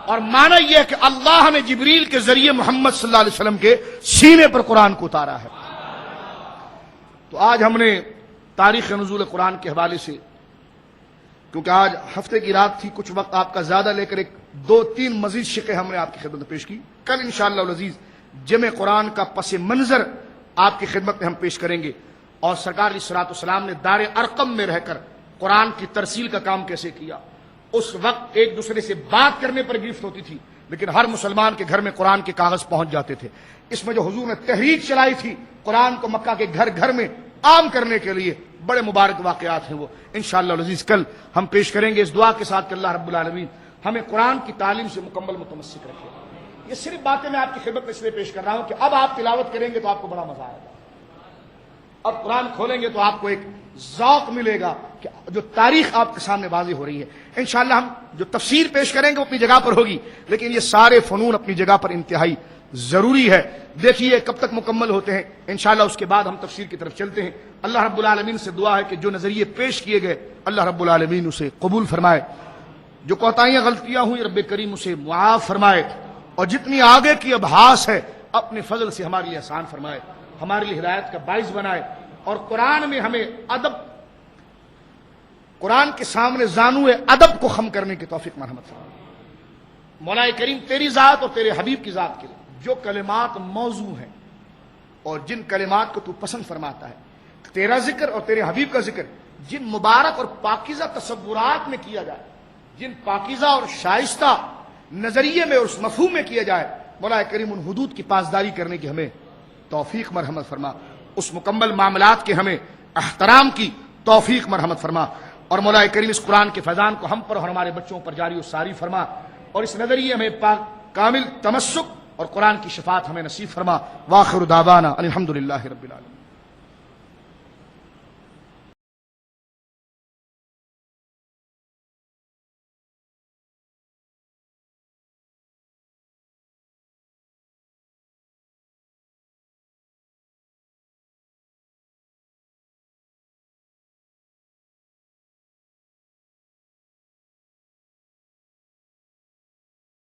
S2: اور معنی یہ ہے کہ اللہ نے جبریل کے ذریعے محمد صلی اللہ علیہ وسلم کے سینے پر قرآن کو اتارا ہے۔ تو آج ہم نے تاریخ نزول قرآن کے حوالے سے، کیونکہ آج ہفتے کی رات تھی، کچھ وقت آپ کا زیادہ لے کر ایک دو تین مزید شقیں ہم نے آپ کی خدمت میں پیش کی۔ کل انشاءاللہ العزیز جمع قرآن کا پس منظر آپ کی خدمت میں ہم پیش کریں گے، اور سرکار علیہ الصلوۃ والسلام نے دار ارقم میں رہ کر قرآن کی ترسیل کا کام کیسے کیا۔ اس وقت ایک دوسرے سے بات کرنے پر گرفت ہوتی تھی لیکن ہر مسلمان کے گھر میں قرآن کے کاغذ پہنچ جاتے تھے۔ اس میں جو حضور نے تحریک چلائی تھی قرآن کو مکہ کے گھر گھر میں عام کرنے کے لیے، بڑے مبارک واقعات ہیں وہ انشاءاللہ العزیز کل ہم پیش کریں گے، اس دعا کے ساتھ کہ اللہ رب العالمین ہمیں قرآن کی تعلیم سے مکمل متمسک رکھے۔ یہ صرف باتیں میں آپ کی خدمت میں اس لیے پیش کر رہا ہوں کہ اب آپ تلاوت کریں گے تو آپ کو بڑا مزہ آئے گا، اب قرآن کھولیں گے تو آپ کو ایک ذوق ملے گا کہ جو تاریخ آپ کے سامنے واضح ہو رہی ہے۔ انشاءاللہ ہم جو تفسیر پیش کریں گے وہ اپنی جگہ پر ہوگی، لیکن یہ سارے فنون اپنی جگہ پر انتہائی ضروری ہے۔ دیکھیے کب تک مکمل ہوتے ہیں، انشاءاللہ اس کے بعد ہم تفسیر کی طرف چلتے ہیں۔ اللہ رب العالمین سے دعا ہے کہ جو نظریے پیش کیے گئے اللہ رب العالمین اسے قبول فرمائے، جو کوتاہیاں غلطیاں ہوئی رب کریم اسے معاف فرمائے، اور جتنی آگے کی ابحاث ہے اپنے فضل سے ہمارے لیے آسان فرمائے، ہمارے لیے ہدایت کا باعث بنائے، اور قرآن میں ہمیں ادب، قرآن کے سامنے زانوئے ادب کو خم کرنے کی توفیق مرحمت فرمائے۔ مولا کریم تیری ذات اور تیرے حبیب کی ذات کے لیے جو کلمات موضوع ہیں اور جن کلمات کو تو پسند فرماتا ہے، تیرا ذکر اور تیرے حبیب کا ذکر جن مبارک اور پاکیزہ تصورات میں کیا جائے، جن پاکیزہ اور شائستہ نظریے میں اور اس مفہوم میں کیا جائے، مولا کریم ان حدود کی پاسداری کرنے کی ہمیں توفیق مرحمت فرما، اس مکمل معاملات کے ہمیں احترام کی توفیق مرحمت فرما، اور مولا کریم اس قرآن کے فیضان کو ہم پر اور ہمارے بچوں پر جاری و ساری فرما، اور اس نظریے میں پاک کامل تمسک اور قرآن کی شفاعت ہمیں نصیب فرما۔ وآخر دعوانا الحمدللہ رب العالمین۔